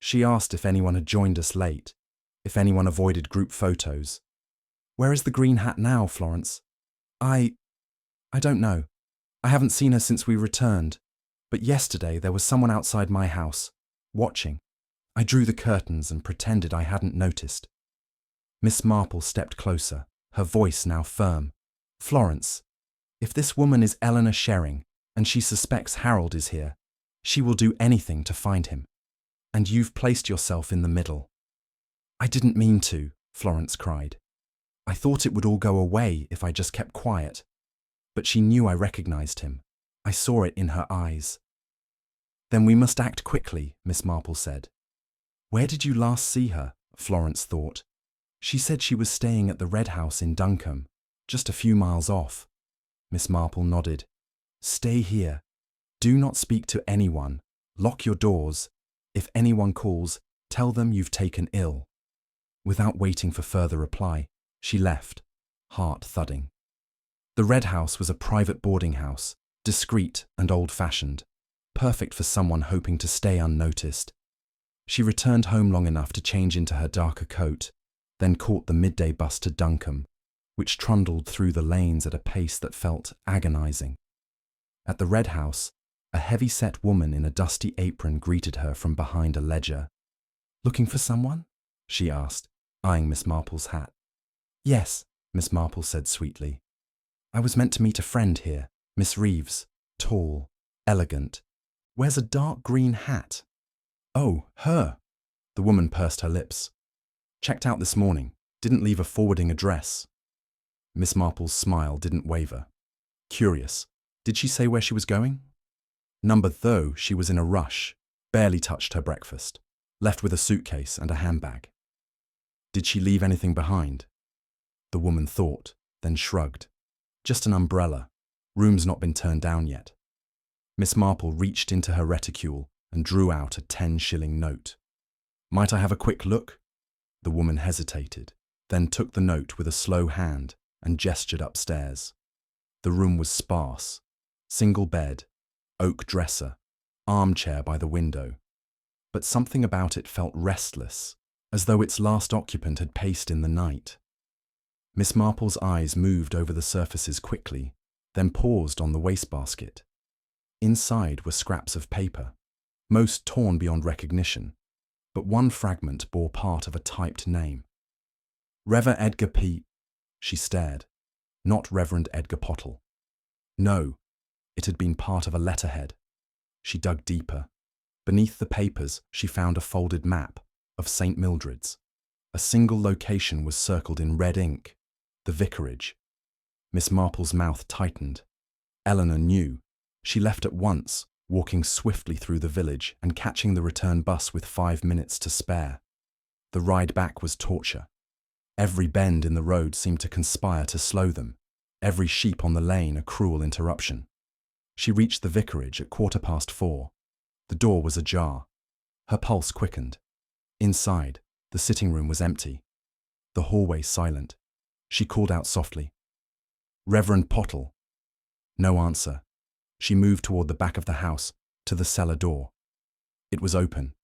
She asked if anyone had joined us late, if anyone avoided group photos. Where is the green hat now, Florence? I don't know. I haven't seen her since we returned, but yesterday there was someone outside my house, watching. I drew the curtains and pretended I hadn't noticed. Miss Marple stepped closer, her voice now firm. Florence, if this woman is Eleanor Shering, and she suspects Harold is here, she will do anything to find him. And you've placed yourself in the middle. I didn't mean to, Florence cried. I thought it would all go away if I just kept quiet. But she knew I recognized him. I saw it in her eyes. Then we must act quickly, Miss Marple said. Where did you last see her? Florence thought. She said she was staying at the Red House in Duncombe, just a few miles off. Miss Marple nodded. Stay here. Do not speak to anyone. Lock your doors. If anyone calls, tell them you've taken ill. Without waiting for further reply, she left, heart thudding. The Red House was a private boarding house, discreet and old-fashioned, perfect for someone hoping to stay unnoticed. She returned home long enough to change into her darker coat, then caught the midday bus to Duncombe, which trundled through the lanes at a pace that felt agonizing. At the Red House, a heavy-set woman in a dusty apron greeted her from behind a ledger. Looking for someone? She asked, eyeing Miss Marple's hat. Yes, Miss Marple said sweetly. I was meant to meet a friend here, Miss Reeves, tall, elegant. Wears a dark green hat. Oh, her. The woman pursed her lips. Checked out this morning. Didn't leave a forwarding address. Miss Marple's smile didn't waver. Curious. Did she say where she was going? Though she was in a rush, barely touched her breakfast, left with a suitcase and a handbag. Did she leave anything behind? The woman thought, then shrugged. Just an umbrella. Room's not been turned down yet. Miss Marple reached into her reticule and drew out a 10-shilling note. Might I have a quick look? The woman hesitated, then took the note with a slow hand and gestured upstairs. The room was sparse. Single bed, oak dresser, armchair by the window. But something about it felt restless, as though its last occupant had paced in the night. Miss Marple's eyes moved over the surfaces quickly, then paused on the wastebasket. Inside were scraps of paper, most torn beyond recognition, but one fragment bore part of a typed name. Rev. Edgar P. She stared. Not Reverend Edgar Pottle. No, it had been part of a letterhead. She dug deeper. Beneath the papers, she found a folded map of St. Mildred's. A single location was circled in red ink: the vicarage. Miss Marple's mouth tightened. Eleanor knew. She left at once, walking swiftly through the village and catching the return bus with 5 minutes to spare. The ride back was torture. Every bend in the road seemed to conspire to slow them, every sheep on the lane a cruel interruption. She reached the vicarage at 4:15. The door was ajar. Her pulse quickened. Inside, the sitting room was empty. The hallway silent. She called out softly, "Reverend Pottle." No answer. She moved toward the back of the house, to the cellar door. It was open.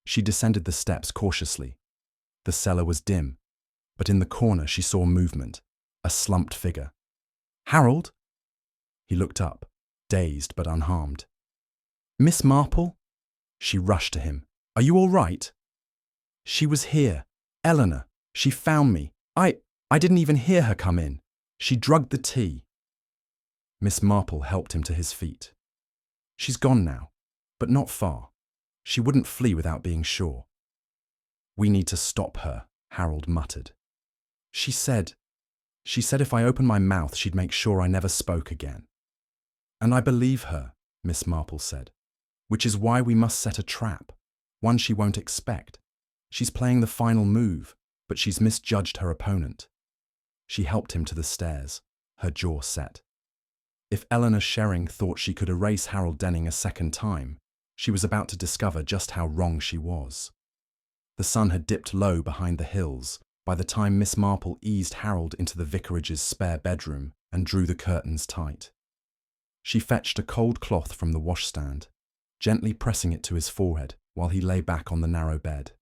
She descended the steps cautiously. The cellar was dim, but in the corner she saw movement, a slumped figure. "Harold?" He looked up, dazed but unharmed. "Miss Marple?" She rushed to him. "Are you all right?" "She was here. Eleanor. She found me. I didn't even hear her come in. She drugged the tea." Miss Marple helped him to his feet. "She's gone now, but not far. She wouldn't flee without being sure." "We need to stop her," Harold muttered. She said if I opened my mouth she'd make sure I never spoke again." "And I believe her," Miss Marple said, "which is why we must set a trap, one she won't expect. She's playing the final move, but she's misjudged her opponent." She helped him to the stairs, her jaw set. If Eleanor Shering thought she could erase Harold Denning a second time, she was about to discover just how wrong she was. The sun had dipped low behind the hills by the time Miss Marple eased Harold into the vicarage's spare bedroom and drew the curtains tight. She fetched a cold cloth from the washstand, gently pressing it to his forehead while he lay back on the narrow bed.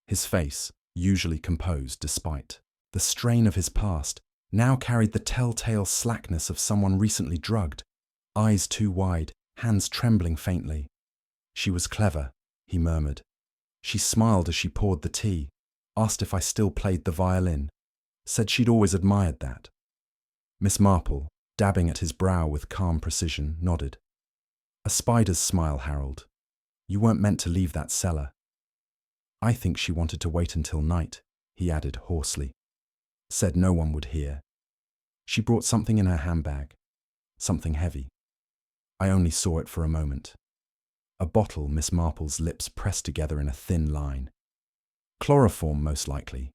His face, usually composed despite the strain of his past, now carried the telltale slackness of someone recently drugged, eyes too wide, hands trembling faintly. "She was clever," he murmured. "She smiled as she poured the tea, asked if I still played the violin, said she'd always admired that." Miss Marple, dabbing at his brow with calm precision, nodded. "A spider's smile, Harold. You weren't meant to leave that cellar." "I think she wanted to wait until night," he added hoarsely. "Said no one would hear. She brought something in her handbag, something heavy. I only saw it for a moment." A bottle. Miss Marple's lips pressed together in a thin line. "Chloroform, most likely.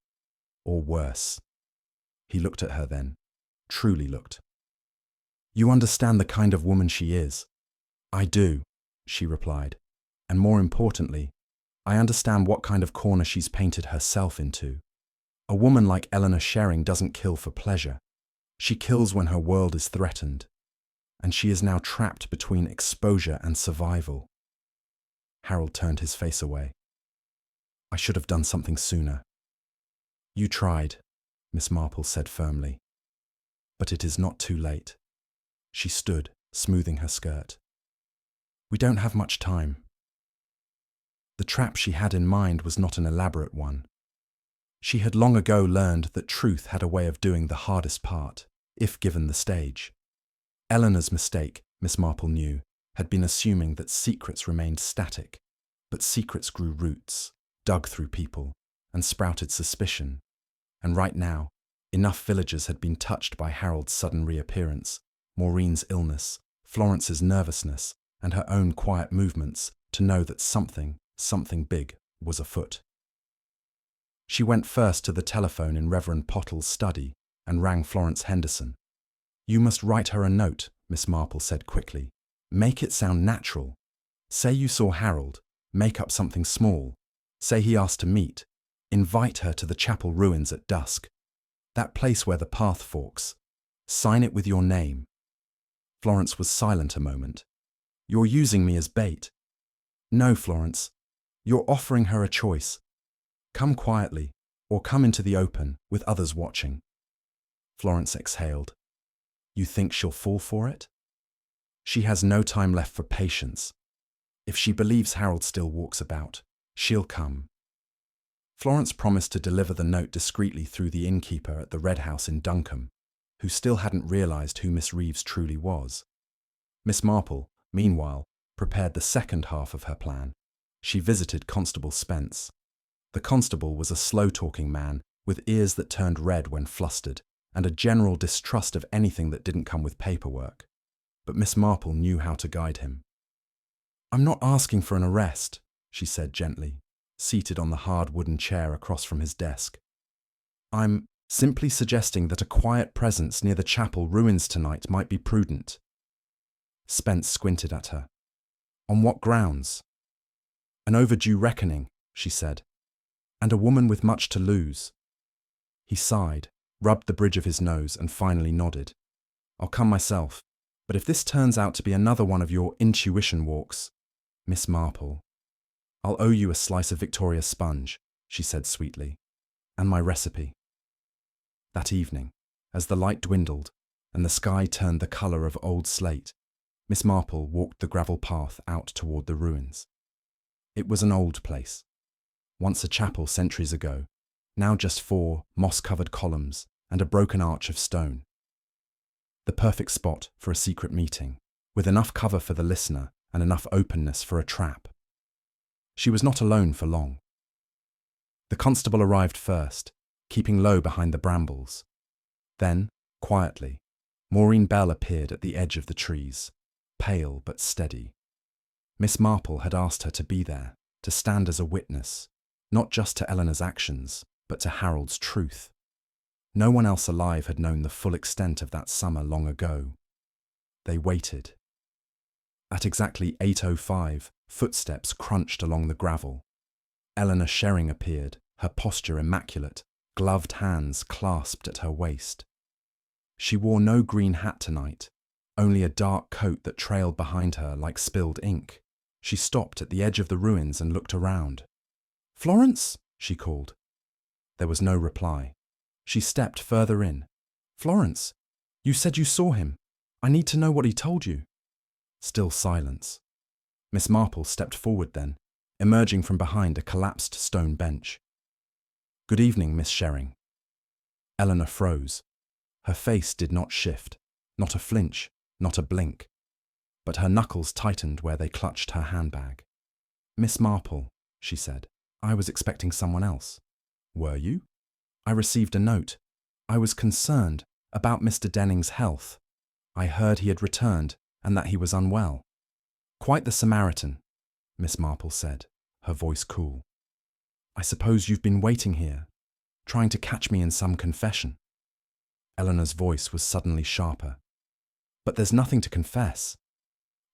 Or worse." He looked at her then, truly looked. "You understand the kind of woman she is." "I do," she replied. "And more importantly, I understand what kind of corner she's painted herself into. A woman like Eleanor Shering doesn't kill for pleasure. She kills when her world is threatened. And she is now trapped between exposure and survival." Harold turned his face away. "I should have done something sooner." "You tried," Miss Marple said firmly. "But it is not too late." She stood, smoothing her skirt. "We don't have much time." The trap she had in mind was not an elaborate one. She had long ago learned that truth had a way of doing the hardest part, if given the stage. Eleanor's mistake, Miss Marple knew, had been assuming that secrets remained static, but secrets grew roots, dug through people, and sprouted suspicion. And right now, enough villagers had been touched by Harold's sudden reappearance, Maureen's illness, Florence's nervousness, and her own quiet movements to know that something big was afoot. She went first to the telephone in Reverend Pottle's study and rang Florence Henderson. "You must write her a note," Miss Marple said quickly. "Make it sound natural. Say you saw Harold. Make up something small. Say he asked to meet. Invite her to the chapel ruins at dusk. That place where the path forks. Sign it with your name." Florence was silent a moment. "You're using me as bait." "No, Florence. You're offering her a choice. Come quietly, or come into the open with others watching." Florence exhaled. "You think she'll fall for it?" "She has no time left for patience. If she believes Harold still walks about, she'll come." Florence promised to deliver the note discreetly through the innkeeper at the Red House in Duncombe, who still hadn't realised who Miss Reeves truly was. Miss Marple, meanwhile, prepared the second half of her plan. She visited Constable Spence. The constable was a slow-talking man with ears that turned red when flustered, and a general distrust of anything that didn't come with paperwork. But Miss Marple knew how to guide him. "I'm not asking for an arrest," she said gently, seated on the hard wooden chair across from his desk. "I'm simply suggesting that a quiet presence near the chapel ruins tonight might be prudent." Spence squinted at her. "On what grounds?" "An overdue reckoning," she said, "and a woman with much to lose." He sighed, rubbed the bridge of his nose, and finally nodded. "I'll come myself, but if this turns out to be another one of your intuition walks, Miss Marple, I'll owe you a slice of Victoria sponge," she said sweetly, "and my recipe." That evening, as the light dwindled and the sky turned the colour of old slate, Miss Marple walked the gravel path out toward the ruins. It was an old place. Once a chapel centuries ago, now just 4 moss-covered columns and a broken arch of stone. The perfect spot for a secret meeting, with enough cover for the listener and enough openness for a trap. She was not alone for long. The constable arrived first, keeping low behind the brambles. Then, quietly, Maureen Bell appeared at the edge of the trees, pale but steady. Miss Marple had asked her to be there, to stand as a witness, not just to Eleanor's actions, but to Harold's truth. No one else alive had known the full extent of that summer long ago. They waited. At exactly 8:05, footsteps crunched along the gravel. Eleanor Shering appeared, her posture immaculate, gloved hands clasped at her waist. She wore no green hat tonight, only a dark coat that trailed behind her like spilled ink. She stopped at the edge of the ruins and looked around. "Florence?" she called. There was no reply. She stepped further in. "Florence, you said you saw him. I need to know what he told you." Still silence. Miss Marple stepped forward then, emerging from behind a collapsed stone bench. "Good evening, Miss Shering." Eleanor froze. Her face did not shift, not a flinch, not a blink. But her knuckles tightened where they clutched her handbag. "Miss Marple," she said, "I was expecting someone else." "Were you?" "I received a note. I was concerned about Mr. Denning's health. I heard he had returned and that he was unwell." "Quite the Samaritan," Miss Marple said, her voice cool. "I suppose you've been waiting here, trying to catch me in some confession." Eleanor's voice was suddenly sharper. "But there's nothing to confess.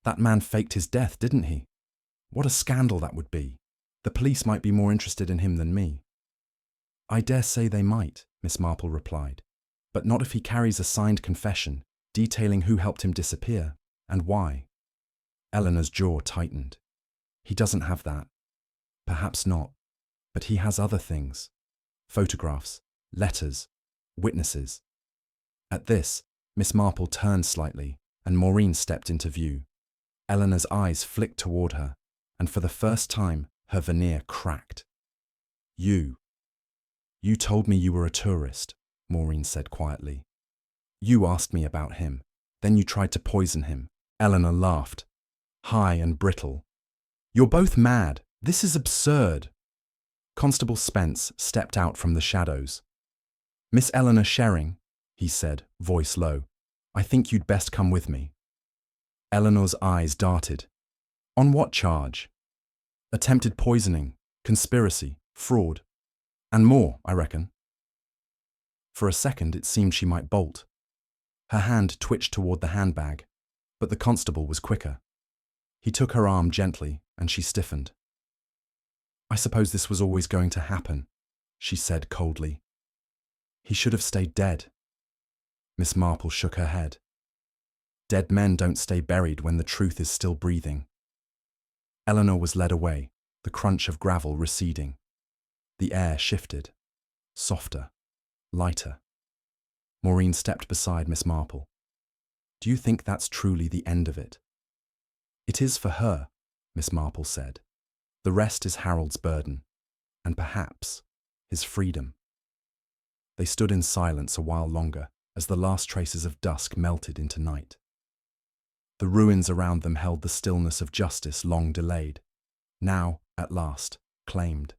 That man faked his death, didn't he? What a scandal that would be. The police might be more interested in him than me." "I dare say they might," Miss Marple replied, "but not if he carries a signed confession detailing who helped him disappear and why." Eleanor's jaw tightened. "He doesn't have that." "Perhaps not, but he has other things. Photographs, letters, witnesses." At this, Miss Marple turned slightly, and Maureen stepped into view. Eleanor's eyes flicked toward her, and for the first time, her veneer cracked. You told me you were a tourist," Maureen said quietly. "You asked me about him. Then you tried to poison him." Eleanor laughed, high and brittle. "You're both mad. This is absurd." Constable Spence stepped out from the shadows. "Miss Eleanor Shering," he said, voice low, "I think you'd best come with me." Eleanor's eyes darted. "On what charge?" "Attempted poisoning, conspiracy, fraud. And more, I reckon." For a second it seemed she might bolt. Her hand twitched toward the handbag, but the constable was quicker. He took her arm gently, and she stiffened. "I suppose this was always going to happen," she said coldly. He should have stayed dead. Miss Marple shook her head. Dead men don't stay buried when the truth is still breathing. Eleanor was led away, the crunch of gravel receding. The air shifted, softer, lighter. Maureen stepped beside Miss Marple. Do you think that's truly the end of it? It is for her, Miss Marple said. The rest is Harold's burden, and perhaps his freedom. They stood in silence a while longer as the last traces of dusk melted into night. The ruins around them held the stillness of justice long delayed, now, at last, claimed.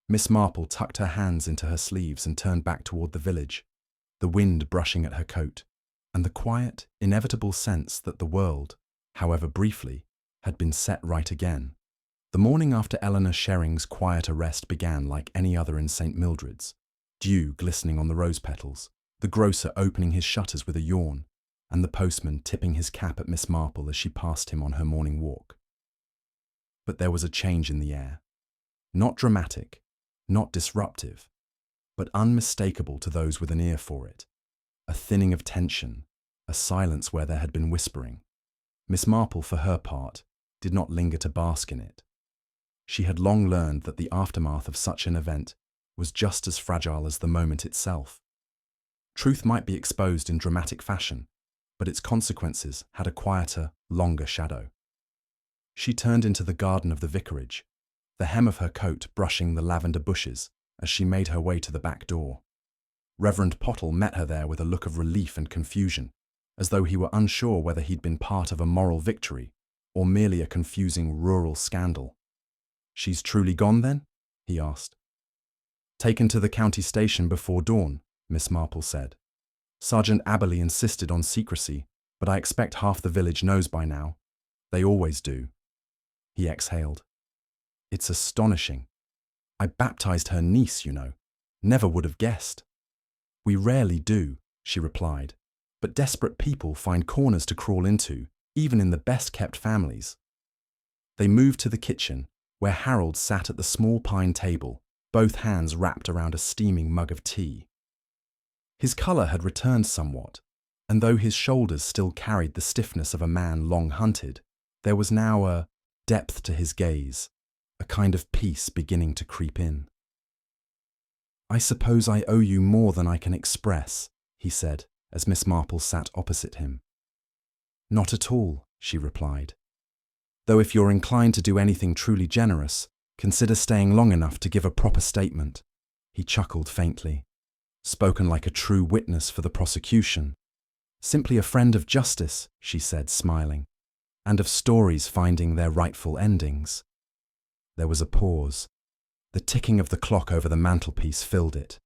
Miss Marple tucked her hands into her sleeves and turned back toward the village, the wind brushing at her coat, and the quiet, inevitable sense that the world, however briefly, had been set right again. The morning after Eleanor Sherring's quiet arrest began like any other in St. Mildred's, dew glistening on the rose petals, the grocer opening his shutters with a yawn, and the postman tipping his cap at Miss Marple as she passed him on her morning walk. But there was a change in the air. Not dramatic, not disruptive, but unmistakable to those with an ear for it. A thinning of tension, a silence where there had been whispering. Miss Marple, for her part, did not linger to bask in it. She had long learned that the aftermath of such an event was just as fragile as the moment itself. Truth might be exposed in dramatic fashion, but its consequences had a quieter, longer shadow. She turned into the garden of the vicarage, the hem of her coat brushing the lavender bushes as she made her way to the back door. Reverend Pottle met her there with a look of relief and confusion, as though he were unsure whether he'd been part of a moral victory or merely a confusing rural scandal. She's truly gone, then? He asked. Taken to the county station before dawn, Miss Marple said. Sergeant Aberley insisted on secrecy, but I expect half the village knows by now. They always do. He exhaled. It's astonishing. I baptized her niece, you know. Never would have guessed. We rarely do, she replied, but desperate people find corners to crawl into, even in the best-kept families. They moved to the kitchen, where Harold sat at the small pine table, both hands wrapped around a steaming mug of tea. His colour had returned somewhat, and though his shoulders still carried the stiffness of a man long hunted, there was now a depth to his gaze, a kind of peace beginning to creep in. I suppose I owe you more than I can express, he said, as Miss Marple sat opposite him. Not at all, she replied. Though if you're inclined to do anything truly generous, consider staying long enough to give a proper statement. He chuckled faintly. Spoken like a true witness for the prosecution. Simply a friend of justice, she said, smiling, and of stories finding their rightful endings. There was a pause. The ticking of the clock over the mantelpiece filled it.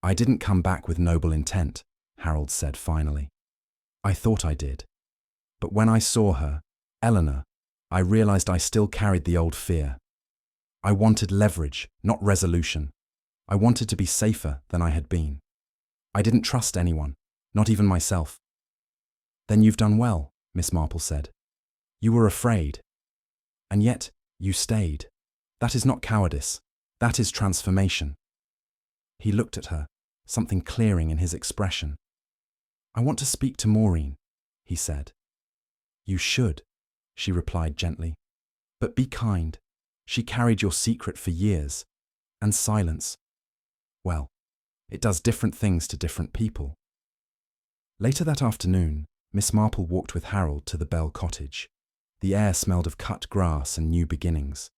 I didn't come back with noble intent, Harold said finally. I thought I did. But when I saw her, Eleanor, I realized I still carried the old fear. I wanted leverage, not resolution. I wanted to be safer than I had been. I didn't trust anyone, not even myself. Then you've done well, Miss Marple said. You were afraid. And yet, you stayed. That is not cowardice. That is transformation. He looked at her, something clearing in his expression. I want to speak to Maureen, he said. You should, she replied gently. But be kind. She carried your secret for years. And silence. Well, it does different things to different people. Later that afternoon, Miss Marple walked with Harold to the Bell cottage. The air smelled of cut grass and new beginnings.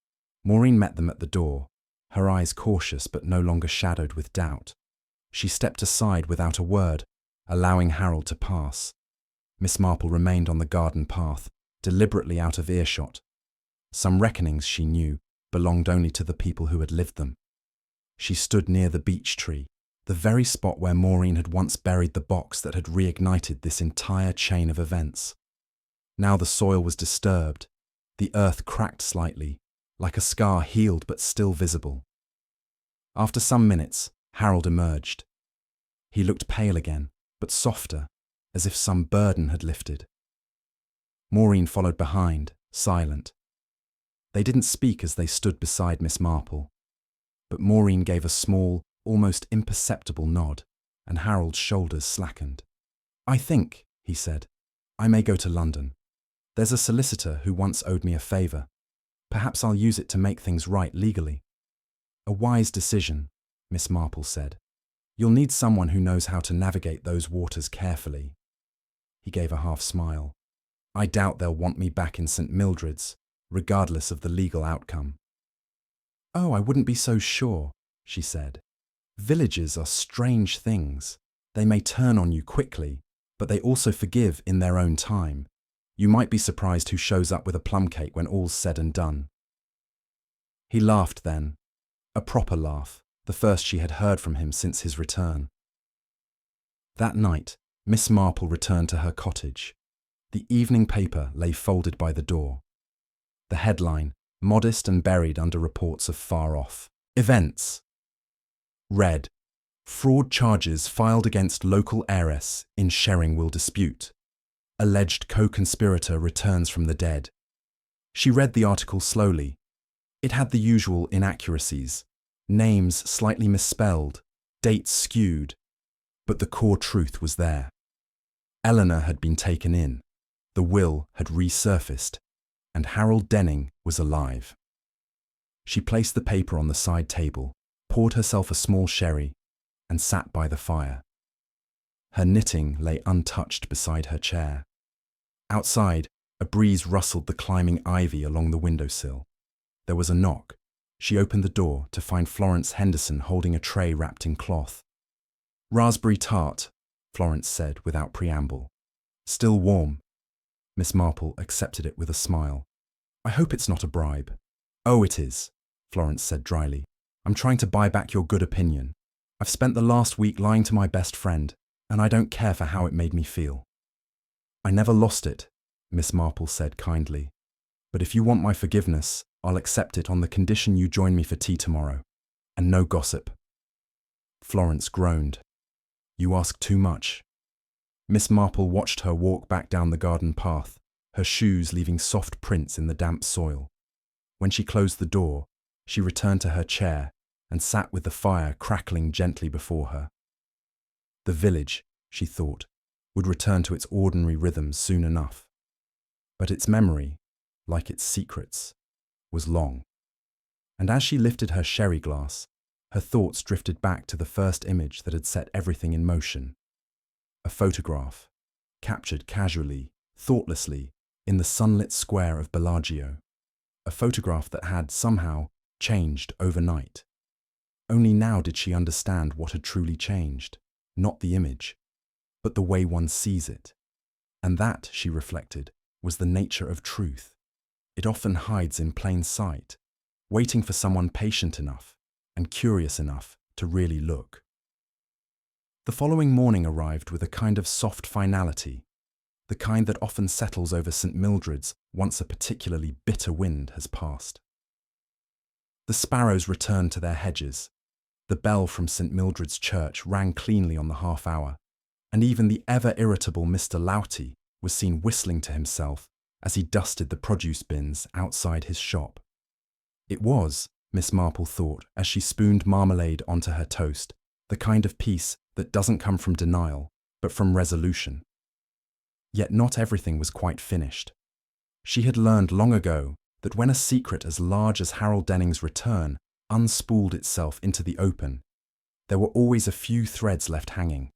Maureen met them at the door, her eyes cautious but no longer shadowed with doubt. She stepped aside without a word, allowing Harold to pass. Miss Marple remained on the garden path, deliberately out of earshot. Some reckonings, she knew, belonged only to the people who had lived them. She stood near the beech tree, the very spot where Maureen had once buried the box that had reignited this entire chain of events. Now the soil was disturbed, the earth cracked slightly, like a scar healed but still visible. After some minutes, Harold emerged. He looked pale again, but softer, as if some burden had lifted. Maureen followed behind, silent. They didn't speak as they stood beside Miss Marple, but Maureen gave a small, almost imperceptible nod, and Harold's shoulders slackened. "I think," he said, "I may go to London. There's a solicitor who once owed me a favour. Perhaps I'll use it to make things right legally." "A wise decision," Miss Marple said. "You'll need someone who knows how to navigate those waters carefully." He gave a half smile. "I doubt they'll want me back in St. Mildred's, regardless of the legal outcome." "Oh, I wouldn't be so sure," she said. "Villages are strange things. They may turn on you quickly, but they also forgive in their own time. You might be surprised who shows up with a plum cake when all's said and done." He laughed then, a proper laugh, the first she had heard from him since his return. That night, Miss Marple returned to her cottage. The evening paper lay folded by the door. The headline, modest and buried under reports of far-off events, read, "Fraud charges filed against local heiress in Sherringwell dispute. Alleged co-conspirator returns from the dead." She read the article slowly. It had the usual inaccuracies, names slightly misspelled, dates skewed, but the core truth was there. Eleanor had been taken in, the will had resurfaced, and Harold Denning was alive. She placed the paper on the side table, poured herself a small sherry, and sat by the fire. Her knitting lay untouched beside her chair. Outside, a breeze rustled the climbing ivy along the windowsill. There was a knock. She opened the door to find Florence Henderson holding a tray wrapped in cloth. "Raspberry tart," Florence said without preamble. "Still warm." Miss Marple accepted it with a smile. "I hope it's not a bribe." "Oh, it is," Florence said dryly. "I'm trying to buy back your good opinion. I've spent the last week lying to my best friend, and I don't care for how it made me feel." "I never lost it," Miss Marple said kindly. "But if you want my forgiveness, I'll accept it on the condition you join me for tea tomorrow. And no gossip." Florence groaned. "You ask too much." Miss Marple watched her walk back down the garden path, her shoes leaving soft prints in the damp soil. When she closed the door, she returned to her chair and sat with the fire crackling gently before her. The village, she thought, would return to its ordinary rhythms soon enough. But its memory, like its secrets, was long. And as she lifted her sherry glass, her thoughts drifted back to the first image that had set everything in motion. A photograph, captured casually, thoughtlessly, in the sunlit square of Bellagio. A photograph that had, somehow, changed overnight. Only now did she understand what had truly changed, not the image, but the way one sees it. And that, she reflected, was the nature of truth. It often hides in plain sight, waiting for someone patient enough and curious enough to really look. The following morning arrived with a kind of soft finality, the kind that often settles over St. Mildred's once a particularly bitter wind has passed. The sparrows returned to their hedges. The bell from St. Mildred's church rang cleanly on the half-hour, and even the ever-irritable Mr. Loughty was seen whistling to himself as he dusted the produce bins outside his shop. It was, Miss Marple thought as she spooned marmalade onto her toast, the kind of peace that doesn't come from denial, but from resolution. Yet not everything was quite finished. She had learned long ago that when a secret as large as Harold Denning's return unspooled itself into the open, there were always a few threads left hanging,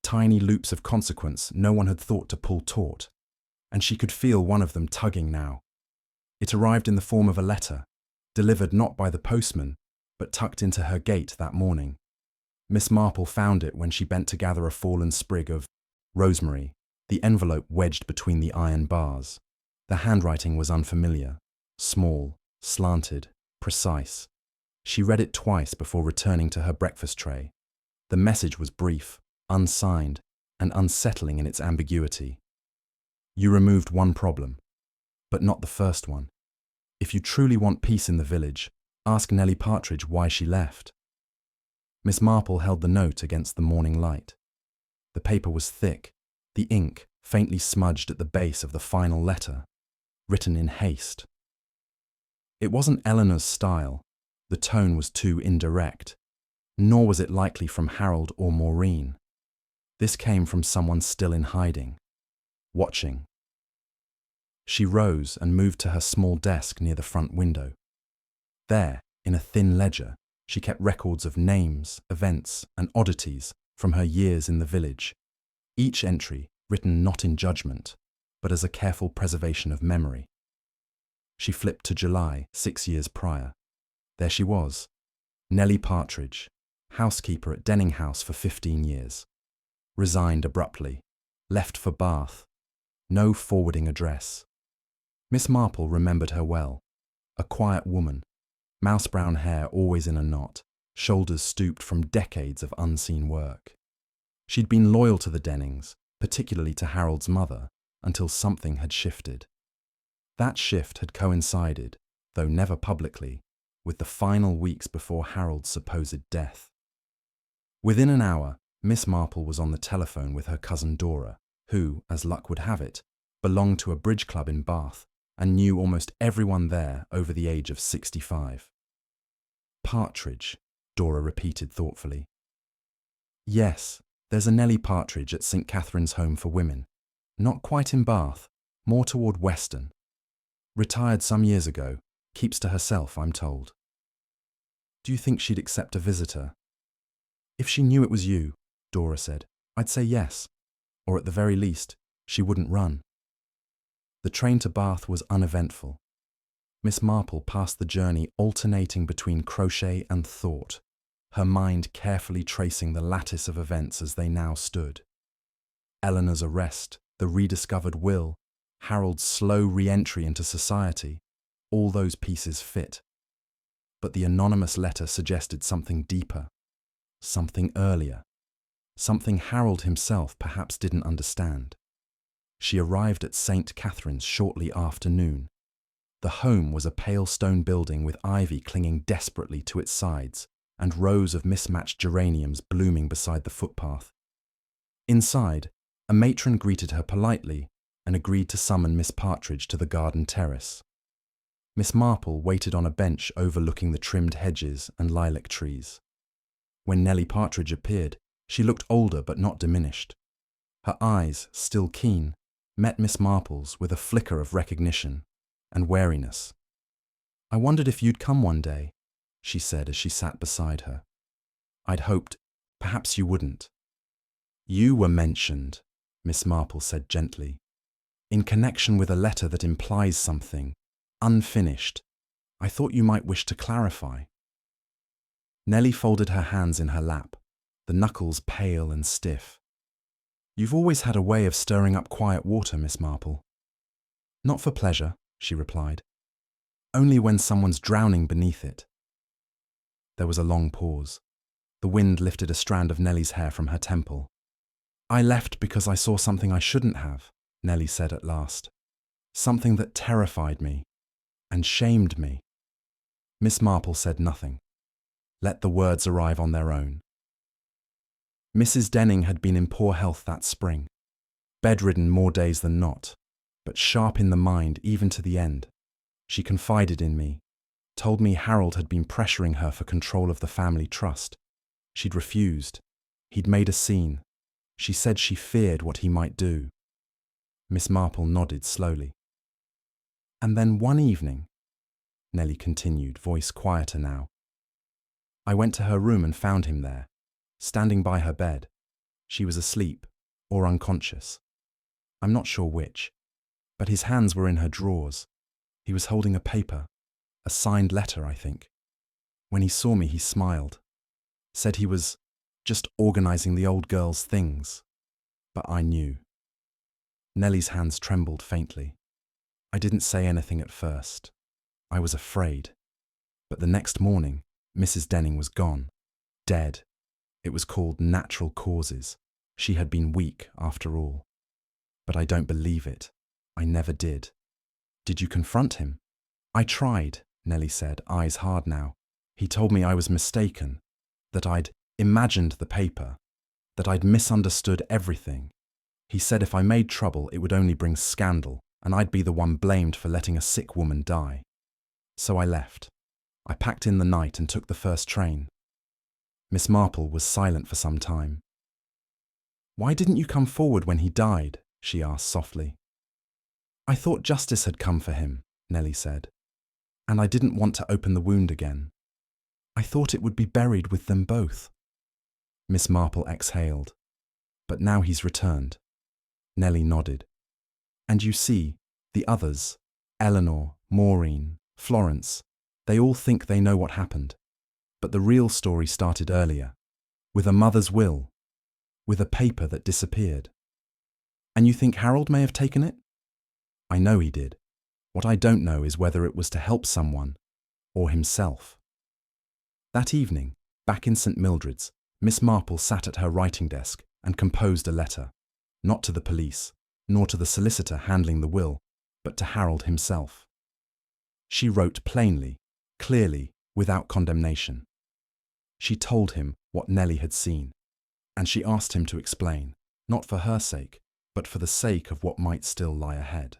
tiny loops of consequence no one had thought to pull taut, and she could feel one of them tugging now. It arrived in the form of a letter, delivered not by the postman, but tucked into her gate that morning. Miss Marple found it when she bent to gather a fallen sprig of rosemary, the envelope wedged between the iron bars. The handwriting was unfamiliar, small, slanted, precise. She read it twice before returning to her breakfast tray. The message was brief, unsigned, and unsettling in its ambiguity. You removed one problem, but not the first one. If you truly want peace in the village, ask Nellie Partridge why she left. Miss Marple held the note against the morning light. The paper was thick, the ink faintly smudged at the base of the final letter, written in haste. It wasn't Eleanor's style. The tone was too indirect. nor was it likely from Harold or Maureen. This came from someone still in hiding, watching. She rose and moved to her small desk near the front window. There, in a thin ledger, she kept records of names, events, and oddities from her years in the village, each entry written not in judgment, but as a careful preservation of memory. She flipped to July, 6 years prior. There she was, Nellie Partridge, housekeeper at Denning House for 15 years. Resigned abruptly, left for Bath, no forwarding address. Miss Marple remembered her well, a quiet woman, mouse-brown hair always in a knot, shoulders stooped from decades of unseen work. She'd been loyal to the Dennings, particularly to Harold's mother, until something had shifted. That shift had coincided, though never publicly, with the final weeks before Harold's supposed death. Within an hour, Miss Marple was on the telephone with her cousin Dora, who, as luck would have it, belonged to a bridge club in Bath and knew almost everyone there over the age of 65. Partridge, Dora repeated thoughtfully. Yes, there's a Nellie Partridge at St. Catherine's Home for Women. Not quite in Bath, more toward Weston. Retired some years ago, keeps to herself, I'm told. Do you think she'd accept a visitor? If she knew it was you, Dora said, I'd say yes, or at the very least, she wouldn't run. The train to Bath was uneventful. Miss Marple passed the journey alternating between crochet and thought, her mind carefully tracing the lattice of events as they now stood. Eleanor's arrest, the rediscovered will, Harold's slow re-entry into society, all those pieces fit. But the anonymous letter suggested something deeper, something earlier, something Harold himself perhaps didn't understand. She arrived at St. Catherine's shortly after noon. The home was a pale stone building with ivy clinging desperately to its sides and rows of mismatched geraniums blooming beside the footpath. Inside, a matron greeted her politely and agreed to summon Miss Partridge to the garden terrace. Miss Marple waited on a bench overlooking the trimmed hedges and lilac trees. When Nellie Partridge appeared, she looked older but not diminished. Her eyes, still keen, met Miss Marple's with a flicker of recognition and wariness. I wondered if you'd come one day, she said as she sat beside her. I'd hoped perhaps you wouldn't. You were mentioned, Miss Marple said gently, in connection with a letter that implies something, unfinished. I thought you might wish to clarify. Nellie folded her hands in her lap, the knuckles pale and stiff. You've always had a way of stirring up quiet water, Miss Marple. Not for pleasure, she replied. Only when someone's drowning beneath it. There was a long pause. The wind lifted a strand of Nellie's hair from her temple. I left because I saw something I shouldn't have, Nellie said at last. Something that terrified me and shamed me. Miss Marple said nothing. Let the words arrive on their own. Mrs. Denning had been in poor health that spring, bedridden more days than not, but sharp in the mind even to the end. She confided in me, told me Harold had been pressuring her for control of the family trust. She'd refused. He'd made a scene. She said she feared what he might do. Miss Marple nodded slowly. And then one evening, Nellie continued, voice quieter now, I went to her room and found him there, standing by her bed. She was asleep, or unconscious. I'm not sure which, but his hands were in her drawers. He was holding a paper, a signed letter, I think. When he saw me, he smiled, said he was just organizing the old girl's things. But I knew. Nellie's hands trembled faintly. I didn't say anything at first. I was afraid. But the next morning, Mrs. Denning was gone, dead. It was called natural causes. She had been weak, after all. But I don't believe it. I never did. Did you confront him? I tried, Nellie said, eyes hard now. He told me I was mistaken, that I'd imagined the paper, that I'd misunderstood everything. He said if I made trouble, it would only bring scandal, and I'd be the one blamed for letting a sick woman die. So I left. I packed in the night and took the first train. Miss Marple was silent for some time. "Why didn't you come forward when he died?" she asked softly. "I thought justice had come for him," Nellie said, "and I didn't want to open the wound again. I thought it would be buried with them both." Miss Marple exhaled. "But now he's returned." Nellie nodded. "And you see, the others, Eleanor, Maureen, Florence, they all think they know what happened. But the real story started earlier, with a mother's will, with a paper that disappeared. And you think Harold may have taken it?" "I know he did. What I don't know is whether it was to help someone or himself." That evening, back in St. Mildred's, Miss Marple sat at her writing desk and composed a letter, not to the police, nor to the solicitor handling the will, but to Harold himself. She wrote plainly, clearly, without condemnation. She told him what Nellie had seen, and she asked him to explain, not for her sake, but for the sake of what might still lie ahead.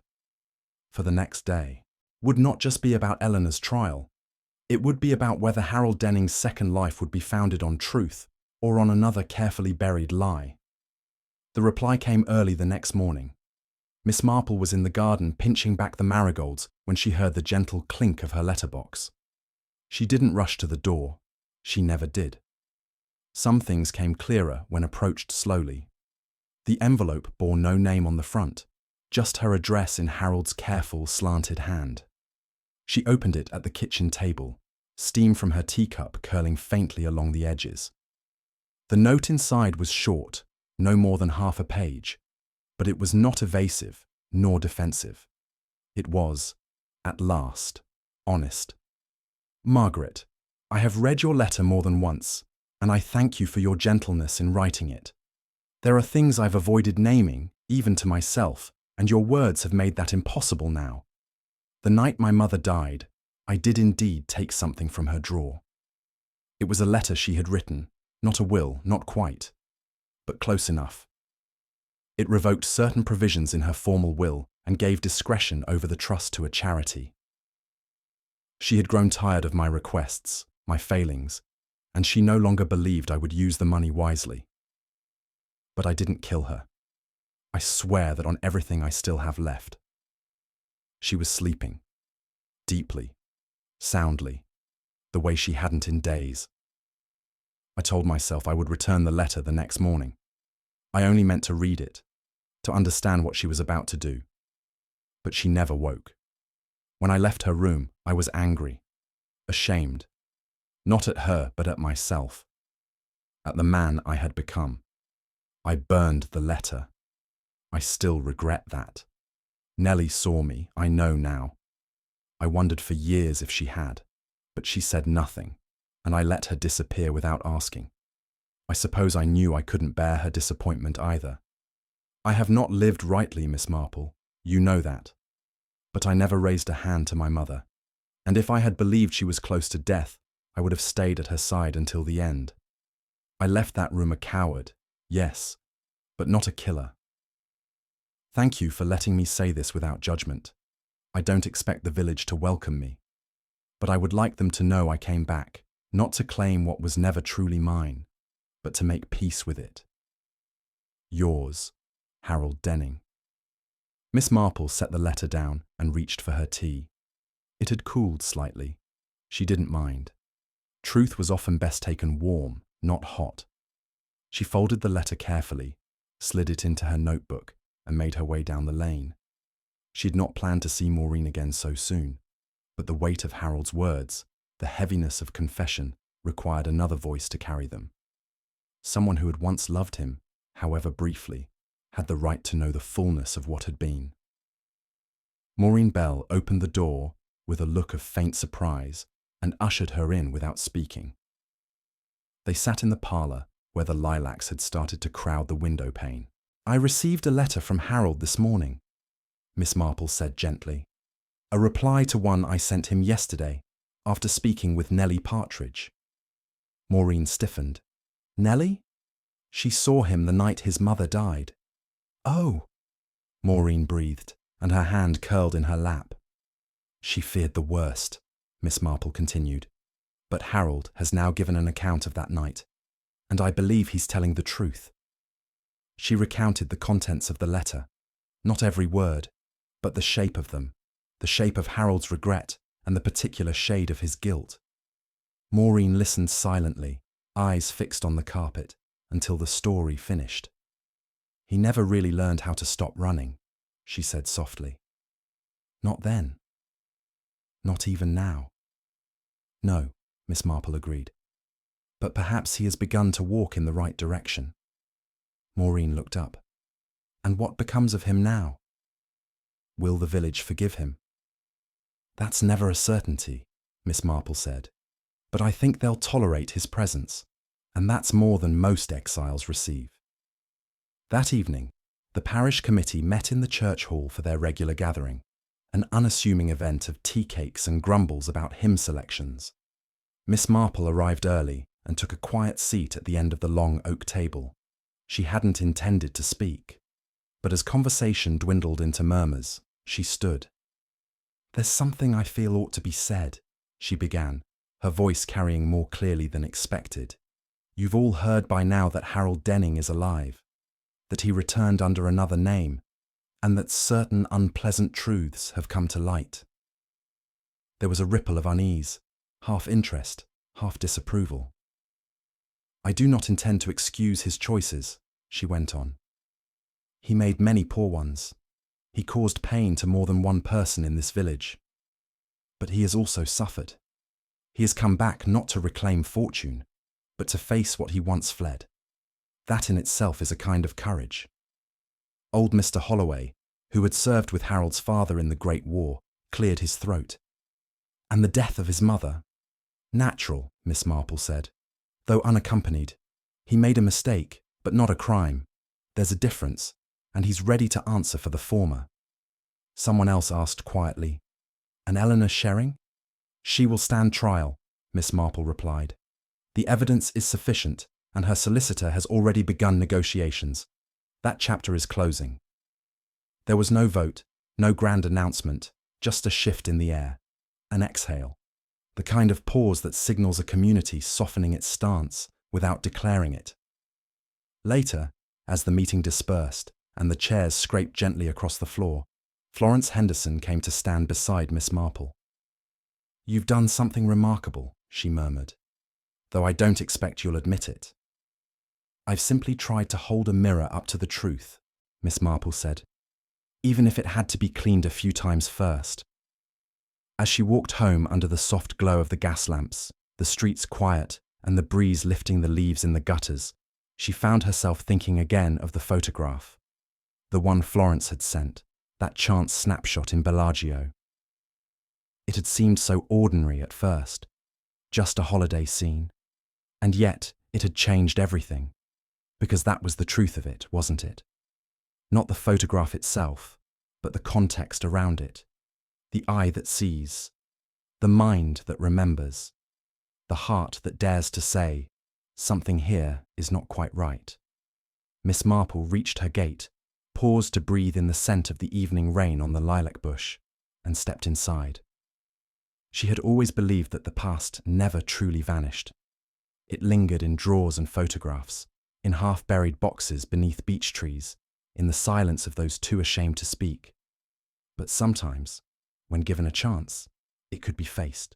For the next day would not just be about Eleanor's trial. It would be about whether Harold Denning's second life would be founded on truth or on another carefully buried lie. The reply came early the next morning. Miss Marple was in the garden pinching back the marigolds when she heard the gentle clink of her letterbox. She didn't rush to the door. She never did. Some things came clearer when approached slowly. The envelope bore no name on the front, just her address in Harold's careful, slanted hand. She opened it at the kitchen table, steam from her teacup curling faintly along the edges. The note inside was short, no more than half a page, but it was not evasive nor defensive. It was, at last, honest. "Margaret, I have read your letter more than once, and I thank you for your gentleness in writing it. There are things I've avoided naming, even to myself, and your words have made that impossible now. The night my mother died, I did indeed take something from her drawer. It was a letter she had written, not a will, not quite, but close enough. It revoked certain provisions in her formal will and gave discretion over the trust to a charity. She had grown tired of my requests, my failings, and she no longer believed I would use the money wisely. But I didn't kill her. I swear that on everything I still have left." She was sleeping, deeply, soundly, the way she hadn't in days. I told myself I would return the letter the next morning. I only meant to read it, to understand what she was about to do. But she never woke. When I left her room, I was angry, ashamed, not at her but at myself, at the man I had become. I burned the letter. I still regret that. Nellie saw me, I know now. I wondered for years if she had, but she said nothing, and I let her disappear without asking. I suppose I knew I couldn't bear her disappointment either. I have not lived rightly, Miss Marple, you know that. But I never raised a hand to my mother, and if I had believed she was close to death, I would have stayed at her side until the end. I left that room a coward, yes, but not a killer. Thank you for letting me say this without judgment. I don't expect the village to welcome me, but I would like them to know I came back, not to claim what was never truly mine, but to make peace with it. Yours, Harold Denning. Miss Marple set the letter down and reached for her tea. It had cooled slightly. She didn't mind. Truth was often best taken warm, not hot. She folded the letter carefully, slid it into her notebook, and made her way down the lane. She had not planned to see Maureen again so soon, but the weight of Harold's words, the heaviness of confession, required another voice to carry them. Someone who had once loved him, however briefly, had the right to know the fullness of what had been. Maureen Bell opened the door with a look of faint surprise and ushered her in without speaking. They sat in the parlour where the lilacs had started to crowd the window pane. "I received a letter from Harold this morning," Miss Marple said gently. "A reply to one I sent him yesterday, after speaking with Nellie Partridge." Maureen stiffened. "Nellie? She saw him the night his mother died." "Oh," Maureen breathed, and her hand curled in her lap. "She feared the worst," Miss Marple continued, "but Harold has now given an account of that night, and I believe he's telling the truth." She recounted the contents of the letter, not every word, but the shape of them, the shape of Harold's regret and the particular shade of his guilt. Maureen listened silently, eyes fixed on the carpet, until the story finished. "He never really learned how to stop running," she said softly. "Not then. Not even now." "No," Miss Marple agreed. "But perhaps he has begun to walk in the right direction." Maureen looked up. "And what becomes of him now? Will the village forgive him?" "That's never a certainty," Miss Marple said. "But I think they'll tolerate his presence, and that's more than most exiles receive." That evening, the parish committee met in the church hall for their regular gathering, an unassuming event of tea cakes and grumbles about hymn selections. Miss Marple arrived early and took a quiet seat at the end of the long oak table. She hadn't intended to speak, but as conversation dwindled into murmurs, she stood. "There's something I feel ought to be said," she began, her voice carrying more clearly than expected. "You've all heard by now that Harold Denning is alive, that he returned under another name, and that certain unpleasant truths have come to light." There was a ripple of unease, half interest, half disapproval. "I do not intend to excuse his choices," she went on. "He made many poor ones. He caused pain to more than one person in this village. But he has also suffered. He has come back not to reclaim fortune, but to face what he once fled. That in itself is a kind of courage." Old Mr. Holloway, who had served with Harold's father in the Great War, cleared his throat. "And the death of his mother? Natural," Miss Marple said, "though unaccompanied. He made a mistake, but not a crime. There's a difference, and he's ready to answer for the former." Someone else asked quietly, "And Eleanor Shering?" "She will stand trial," Miss Marple replied. "The evidence is sufficient, and her solicitor has already begun negotiations. That chapter is closing." There was no vote, no grand announcement, just a shift in the air, an exhale, the kind of pause that signals a community softening its stance without declaring it. Later, as the meeting dispersed and the chairs scraped gently across the floor, Florence Henderson came to stand beside Miss Marple. "You've done something remarkable," she murmured, "though I don't expect you'll admit it." "I've simply tried to hold a mirror up to the truth," Miss Marple said, "even if it had to be cleaned a few times first." As she walked home under the soft glow of the gas lamps, the streets quiet and the breeze lifting the leaves in the gutters, she found herself thinking again of the photograph, the one Florence had sent, that chance snapshot in Bellagio. It had seemed so ordinary at first, just a holiday scene, and yet it had changed everything, because that was the truth of it, wasn't it? Not the photograph itself, but the context around it, the eye that sees, the mind that remembers, the heart that dares to say, "Something here is not quite right." Miss Marple reached her gate, paused to breathe in the scent of the evening rain on the lilac bush, and stepped inside. She had always believed that the past never truly vanished. It lingered in drawers and photographs, in half-buried boxes beneath beech trees, in the silence of those too ashamed to speak. But sometimes, when given a chance, it could be faced.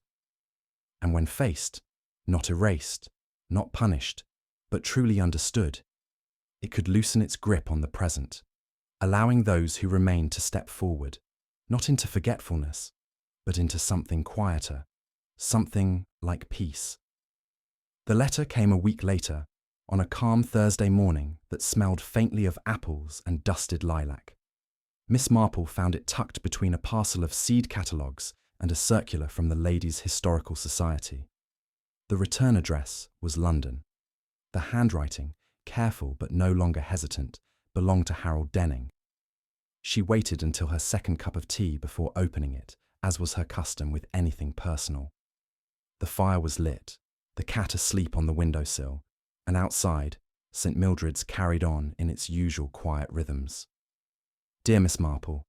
And when faced, not erased, not punished, but truly understood, it could loosen its grip on the present, allowing those who remain to step forward, not into forgetfulness, but into something quieter, something like peace. The letter came a week later, on a calm Thursday morning that smelled faintly of apples and dusted lilac. Miss Marple found it tucked between a parcel of seed catalogues and a circular from the Ladies' Historical Society. The return address was London. The handwriting, careful but no longer hesitant, belonged to Harold Denning. She waited until her second cup of tea before opening it, as was her custom with anything personal. The fire was lit, the cat asleep on the windowsill, and outside, St. Mildred's carried on in its usual quiet rhythms. "Dear Miss Marple,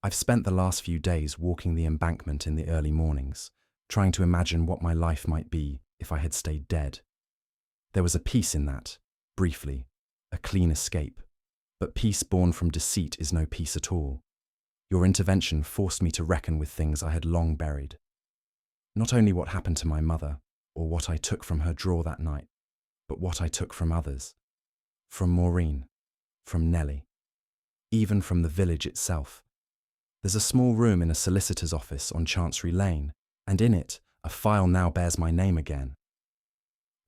I've spent the last few days walking the embankment in the early mornings, trying to imagine what my life might be if I had stayed dead. There was a peace in that, briefly, a clean escape. But peace born from deceit is no peace at all. Your intervention forced me to reckon with things I had long buried. Not only what happened to my mother, or what I took from her drawer that night, but what I took from others. From Maureen, from Nellie, even from the village itself. There's a small room in a solicitor's office on Chancery Lane, and in it, a file now bears my name again.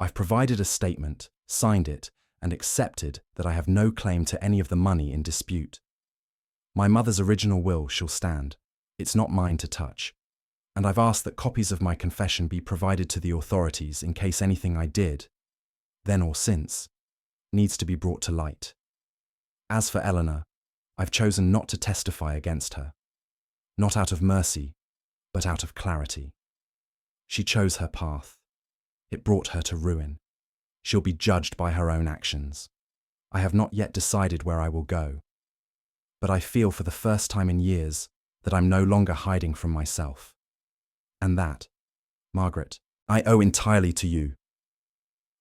I've provided a statement, signed it, and accepted that I have no claim to any of the money in dispute. My mother's original will shall stand. It's not mine to touch. And I've asked that copies of my confession be provided to the authorities in case anything I did, then or since, needs to be brought to light. As for Eleanor, I've chosen not to testify against her. Not out of mercy, but out of clarity. She chose her path. It brought her to ruin. She'll be judged by her own actions. I have not yet decided where I will go. But I feel for the first time in years that I'm no longer hiding from myself. And that, Margaret, I owe entirely to you.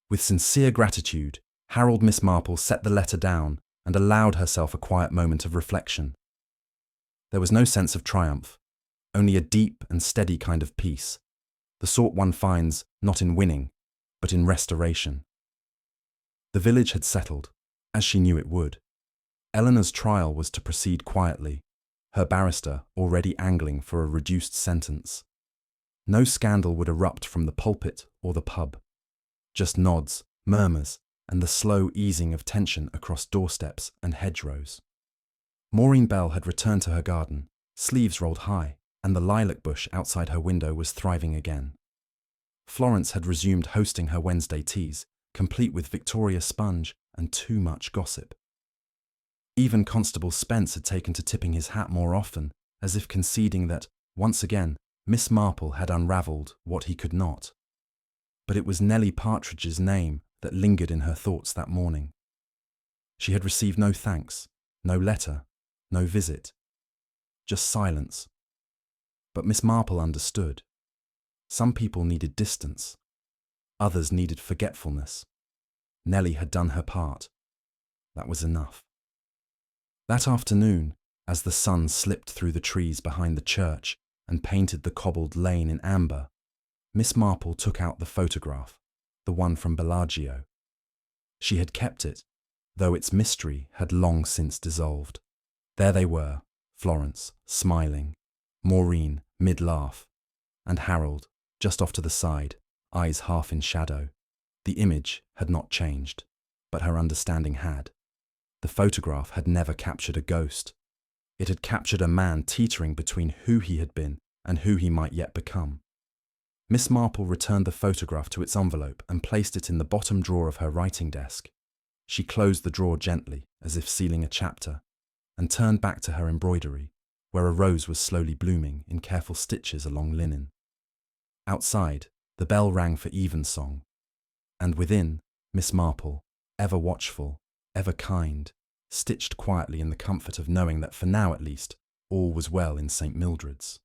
With sincere gratitude, Harold Miss Marple set the letter down and allowed herself a quiet moment of reflection. There was no sense of triumph, only a deep and steady kind of peace, the sort one finds not in winning, but in restoration. The village had settled, as she knew it would. Eleanor's trial was to proceed quietly, her barrister already angling for a reduced sentence. No scandal would erupt from the pulpit or the pub. Just nods, murmurs, and the slow easing of tension across doorsteps and hedgerows. Maureen Bell had returned to her garden, sleeves rolled high, and the lilac bush outside her window was thriving again. Florence had resumed hosting her Wednesday teas, complete with Victoria sponge and too much gossip. Even Constable Spence had taken to tipping his hat more often, as if conceding that, once again, Miss Marple had unravelled what he could not. But it was Nellie Partridge's name that lingered in her thoughts that morning. She had received no thanks, no letter, no visit. Just silence. But Miss Marple understood. Some people needed distance. Others needed forgetfulness. Nellie had done her part. That was enough. That afternoon, as the sun slipped through the trees behind the church and painted the cobbled lane in amber, Miss Marple took out the photograph, the one from Bellagio. She had kept it, though its mystery had long since dissolved. There they were, Florence, smiling, Maureen, mid-laugh, and Harold, just off to the side, eyes half in shadow. The image had not changed, but her understanding had. The photograph had never captured a ghost. It had captured a man teetering between who he had been and who he might yet become. Miss Marple returned the photograph to its envelope and placed it in the bottom drawer of her writing desk. She closed the drawer gently, as if sealing a chapter, and turned back to her embroidery, where a rose was slowly blooming in careful stitches along linen. Outside, the bell rang for evensong, and within, Miss Marple, ever watchful, ever kind, stitched quietly in the comfort of knowing that for now at least, all was well in St. Mildred's.